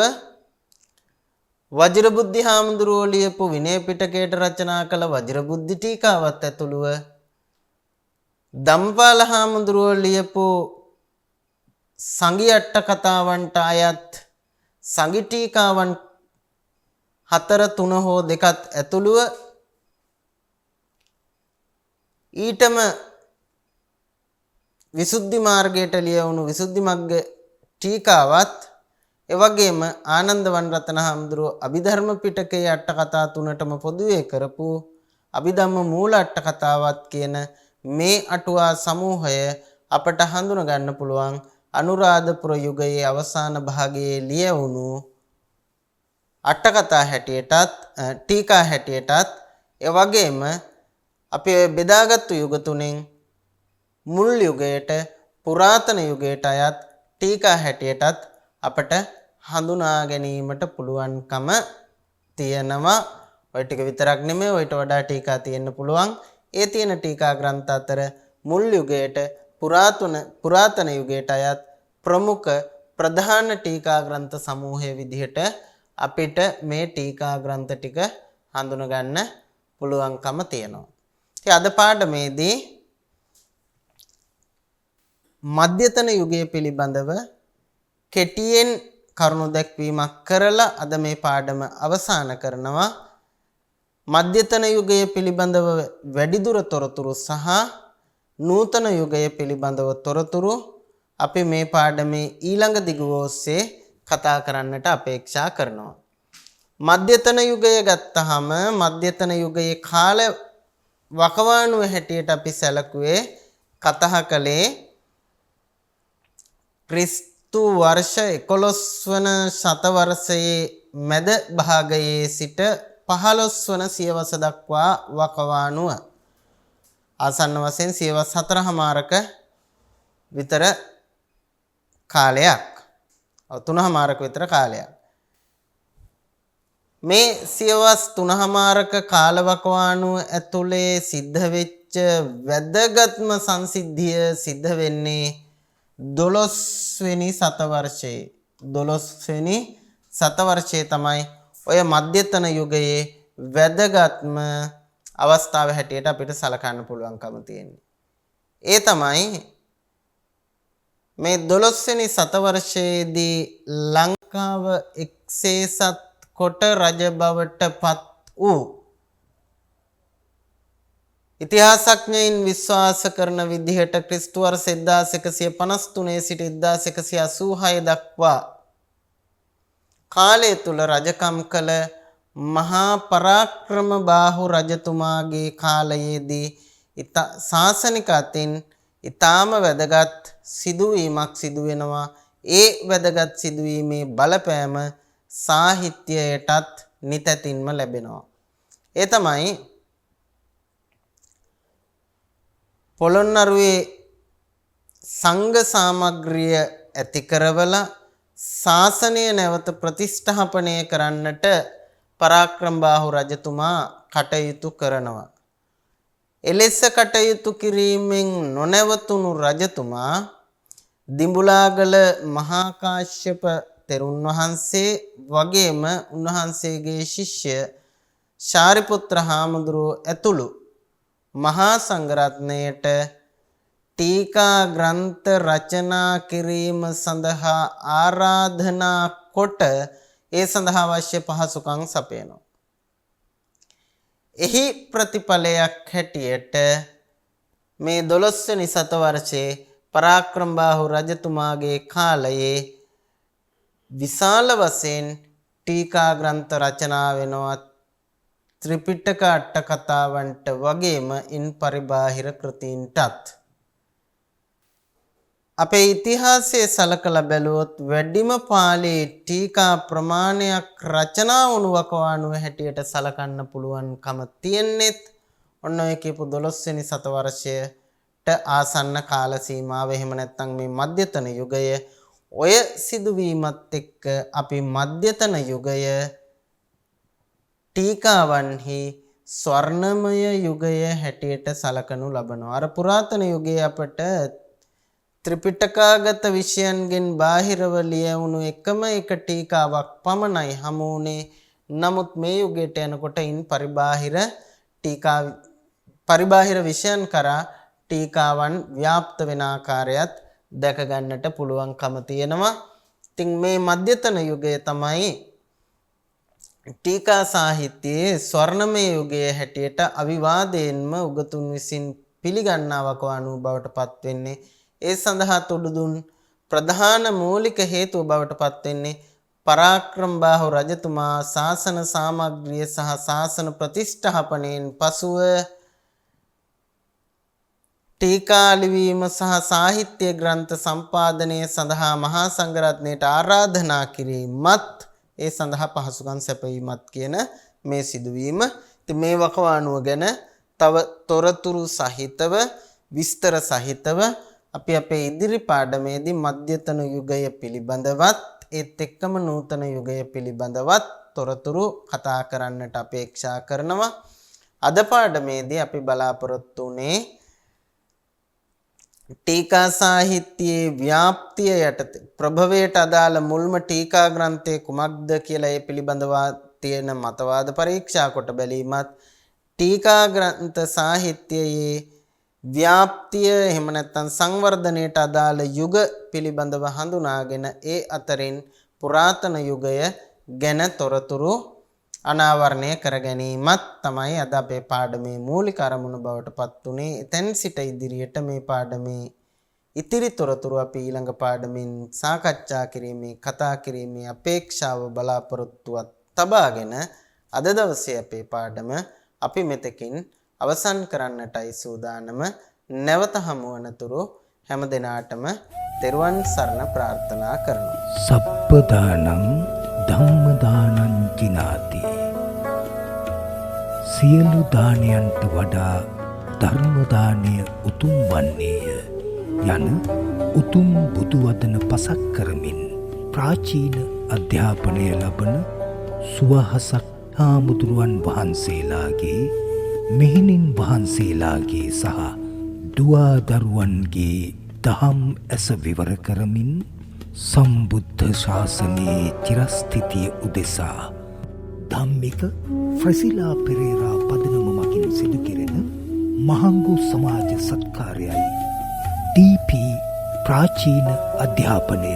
වජිරබුද්ධි හාමුදුරුවෝ ලියපු විනය පිටකයට රචනා කළ වජිරබුද්ධි ටීකාවත් ඇතුළුව ධම්පාල හාමුදුරුවෝ ලියපු සංගි අට කතාවන්ට අයත් සංගි ටීකාවන් 4 3 හෝ 2ත් ඇතුළුව ඊටම විසුද්ධි මාර්ගයට ලියවුණු විසුද්ධි මග්ග ටීකාවත් එවැගේම ආනන්ද වනරතන හාමුදුරුවෝ අභිධර්ම පිටකයේ අට කතා 3ටම පොදුවේ කරපු අභිධම්ම මූල අට කතාවත් කියන මේ අටුවා සමූහය අපට හඳුන ගන්න පුළුවන් අනුරාධපුර යුගයේ අවසාන භාගයේ ලියවුණු අට කතා හැටියටත් ටීකා හැටියටත් එවැගේම අපි බෙදාගත්තු යුග තුනෙන් මුල් යුගයට පුරාතන යුගයට අයත් ටීකා හැටියටත් අපට හඳුනා ගැනීමට පුළුවන්කම තියෙනවා. ඔය ටික විතරක් නෙමෙයි ඔයිට වඩා ටීකා තියෙන්න පුළුවන්. ඒ තියෙන ටීකා ග්‍රන්ථ අතර මුල් යුගයට පුරාතන යුගයට අයත් ප්‍රමුඛ ප්‍රධාන ටීකා ග්‍රන්ථ සමූහයේ විදිහට අපිට මේ ටීකා ග්‍රන්ථ ටික හඳුන ගන්න පුළුවන්කම තියෙනවා. ඉතින් අද පාඩමේදී මධ්‍යතන යුගය පිළිබඳව කෙටියෙන් කරුණු දැක්වීමක් කරලා අද මේ පාඩම අවසන් කරනවා. මධ්‍යතන යුගය පිළිබඳව වැඩිදුර තොරතුරු සහ නූතන යුගය පිළිබඳව තොරතුරු අපි මේ පාඩමේ ඊළඟ දිගුව ඔස්සේ කතා කරන්නට අපේක්ෂා කරනවා. මධ්‍යතන යුගය ගත්තහම මධ්‍යතන යුගයේ කාල වකවානුව හැටියට අපි සැලකුවේ කතා කළේ ක්‍රිස්තු වර්ෂ 11 වන ශතවර්ෂයේ මැද භාගයේ සිට 15 වන සියවස දක්වා වකවානුව ආසන්න වශයෙන් සියවස් 4මාරක විතර කාලයක් 3මාරක විතර කාලයක් මේ සියවස් 3මාරක කාලවකවානුව ඇතුලේ සිද්ධ වෙච්ච වැදගත්ම සංසිද්ධිය සිද්ධ වෙන්නේ 12 වෙනි සතවර්ෂයේ 12 වෙනි සතවර්ෂයේ තමයි ඔය මධ්‍යතන යුගයේ වැදගත්ම අවස්ථාව හැටියට අපිට සලකන්න පුළුවන්කම තියෙන්නේ. ඒ තමයි මේ 12 වෙනි සතවර්ෂයේදී ලංකාව එක්සේසත් කොට රජ බවට පත් වූ ඉතිහාසඥයින් විශ්වාස කරන විදිහට ක්‍රිස්තු වර්ෂ 1153 සිට 1186 දක්වා කාලය තුල රජකම් කළ මහා පරාක්‍රම බාහු රජතුමාගේ කාලයේදී ශාසනික අතින් ඊටාම වැදගත් සිදුවීමක් සිදු වෙනවා. ඒ වැදගත් සිදුවීමේ බලපෑම සාහිත්‍යයටත් නිතැතින්ම ලැබෙනවා. ඒ තමයි පොළොන්නරුවේ සංඝ සාමග්‍රිය ඇති කරවලා ශාසනය නැවත ප්‍රතිස්ථාපනය කරන්නට පරාක්‍රම බාහු රජතුමා කටයුතු කරනවා. එලෙස කටයුතු කිරීමෙන් නොනැවතුණු රජතුමා දිඹුලාගල මහා කාශ්‍යප තෙරුන් වහන්සේ වගේම උන්වහන්සේගේ ශිෂ්‍ය ශාරිපුත්‍ර හාමුදුරුවෝ ඇතුළු මහා සංඝරත්නයට ටීකා ග්‍රන්ථ රචනා කිරීම සඳහා ආරාධනා කොට ඒ සඳහා අවශ්‍ය පහසුකම් සපයනවා. එහි ප්‍රතිඵලයක් හැටියට මේ 12 වෙනි සතවර්ෂයේ පරාක්‍රම බාහු රජතුමාගේ කාලයේ විශාල වශයෙන් ටීකා ග්‍රන්ථ රචනා වෙනවා. ත්‍රිපිටක අට කතාවන්ට වගේම ඉන් පරිබාහිර කෘතීන්ටත් අපේ ඉතිහාසයේ සලකලා බැලුවොත් වැඩිම පාළි ටීකා ප්‍රමාණයක් රචනා වුණු වකවානුව හැටියට සලකන්න පුළුවන්කම තියෙන්නේත් ඔන්න ඔය කියපු 12 වෙනි සතවර්ෂයට ආසන්න කාල සීමාව. එහෙම නැත්නම් මේ මධ්‍යතන යුගය ඔය සිදුවීමත් එක්ක අපි මධ්‍යතන යුගය ටීකාවන්හි ස්වර්ණමය යුගය හැටියට සලකනු ලබනවා. අර පුරාතන යුගයේ අපට ත්‍රිපිටකාගත විෂයන්ගෙන් බාහිරව ලියවුණු එකම එක ටීකාවක් පමණයි හමු වුණේ. නමුත් මේ යුගයට යනකොට ඉන් පරිබාහිර විෂයන් කරා ටීකාවන් ව්‍යාප්ත වෙන ආකාරයත් දැක ගන්නට පුළුවන්කම තියෙනවා. ඉතින් මේ මධ්‍යතන යුගය තමයි ටීකා සාහිත්‍යයේ ස්වර්ණමය යුගයේ හැටියට අවිවාදයෙන්ම උගතුන් විසින් පිළිගන්නා වකවානුව බවට පත් වෙන්නේ. ඒ සඳහා තුඩු දුන් ප්‍රධාන මූලික හේතුව බවට පත් වෙන්නේ පරාක්‍රමබාහු රජතුමා ශාසන සාමග්‍රිය සහ ශාසන ප්‍රතිෂ්ඨාපනයෙන් පසුව ටීකා ලිවීම සහ සාහිත්‍ය ග්‍රන්ථ සම්පාදනය සඳහා මහා සංඝරත්නයට ආරාධනා කිරීමත් ඒ සඳහා පහසුකම් සැපයීමත් කියන මේ සිදුවීම. ඉතින් මේ වකවානුව ගැන තව තොරතුරු සහිතව විස්තර සහිතව අපි අපේ ඉදිරි පාඩමේදී මධ්‍යතන යුගය පිළිබඳවත් ඒත් එක්කම නූතන යුගය පිළිබඳවත් තොරතුරු කතා කරන්නට අපේක්ෂා කරනවා. අද පාඩමේදී අපි බලාපොරොත්තු වුණේ ටීකා සාහිත්‍යයේ ව්‍යාප්තිය යටතේ ප්‍රභවයට අදාළ මුල්ම ටීකා ග්‍රන්ථය කුමක්ද කියලා ඒ පිළිබඳව තියෙන මතවාද පරීක්ෂා කොට බැලීමත් ටීකා ග්‍රන්ථ සාහිත්‍යයේ ව්‍යාප්තිය එහෙම නැත්නම් සංවර්ධනයට අදාළ යුග පිළිබඳව හඳුනාගෙන ඒ අතරින් පුරාතන යුගය ගැන තොරතුරු අනාවරණය කර ගැනීමත් තමයි අද අපේ පාඩමේ මූලික අරමුණ බවට පත් උනේ. එතෙන් සිට ඉදිරියට මේ පාඩමේ ඉතිරි තොරතුරු අපි ඊළඟ පාඩමින් සාකච්ඡා කිරීමේ කතා කිරීමේ අපේක්ෂාව බලාපොරොත්තුවක් තබාගෙන අද දවසේ අපේ පාඩම අපි මෙතකින් අවසන් කරන්නටයි සූදානම. නැවත හමු වනතුරු හැම දිනාටම තෙරුවන් සරණ ප්‍රාර්ථනා කරනවා. සප්පදානං ධම්මදානං කිනාති. සියලු දානයන්ට වඩා ධර්ම දානය උතුම් වන්නේය යන උතුම් බුදු වදන පසක් කරමින් ප්‍රාචීන අධ්‍යාපනය ලබන සුවහසක් හාමුදුරුවන් වහන්සේලාගේ මෙහෙණින් වහන්සේලාගේ සහ දුවා දරුවන්ගේ දහම් ඇස විවර කරමින් සම්බුද්ධ ශාසනයේ චිරස්ථිතිය උදෙසා ධම්මික ෆ්‍රසිලා පෙරේරා පදනම මගින් සිදු කෙරෙන මහංගු සමාජ සත්කාරයයි ඩීපී ප්‍රාචීන අධ්‍යාපනය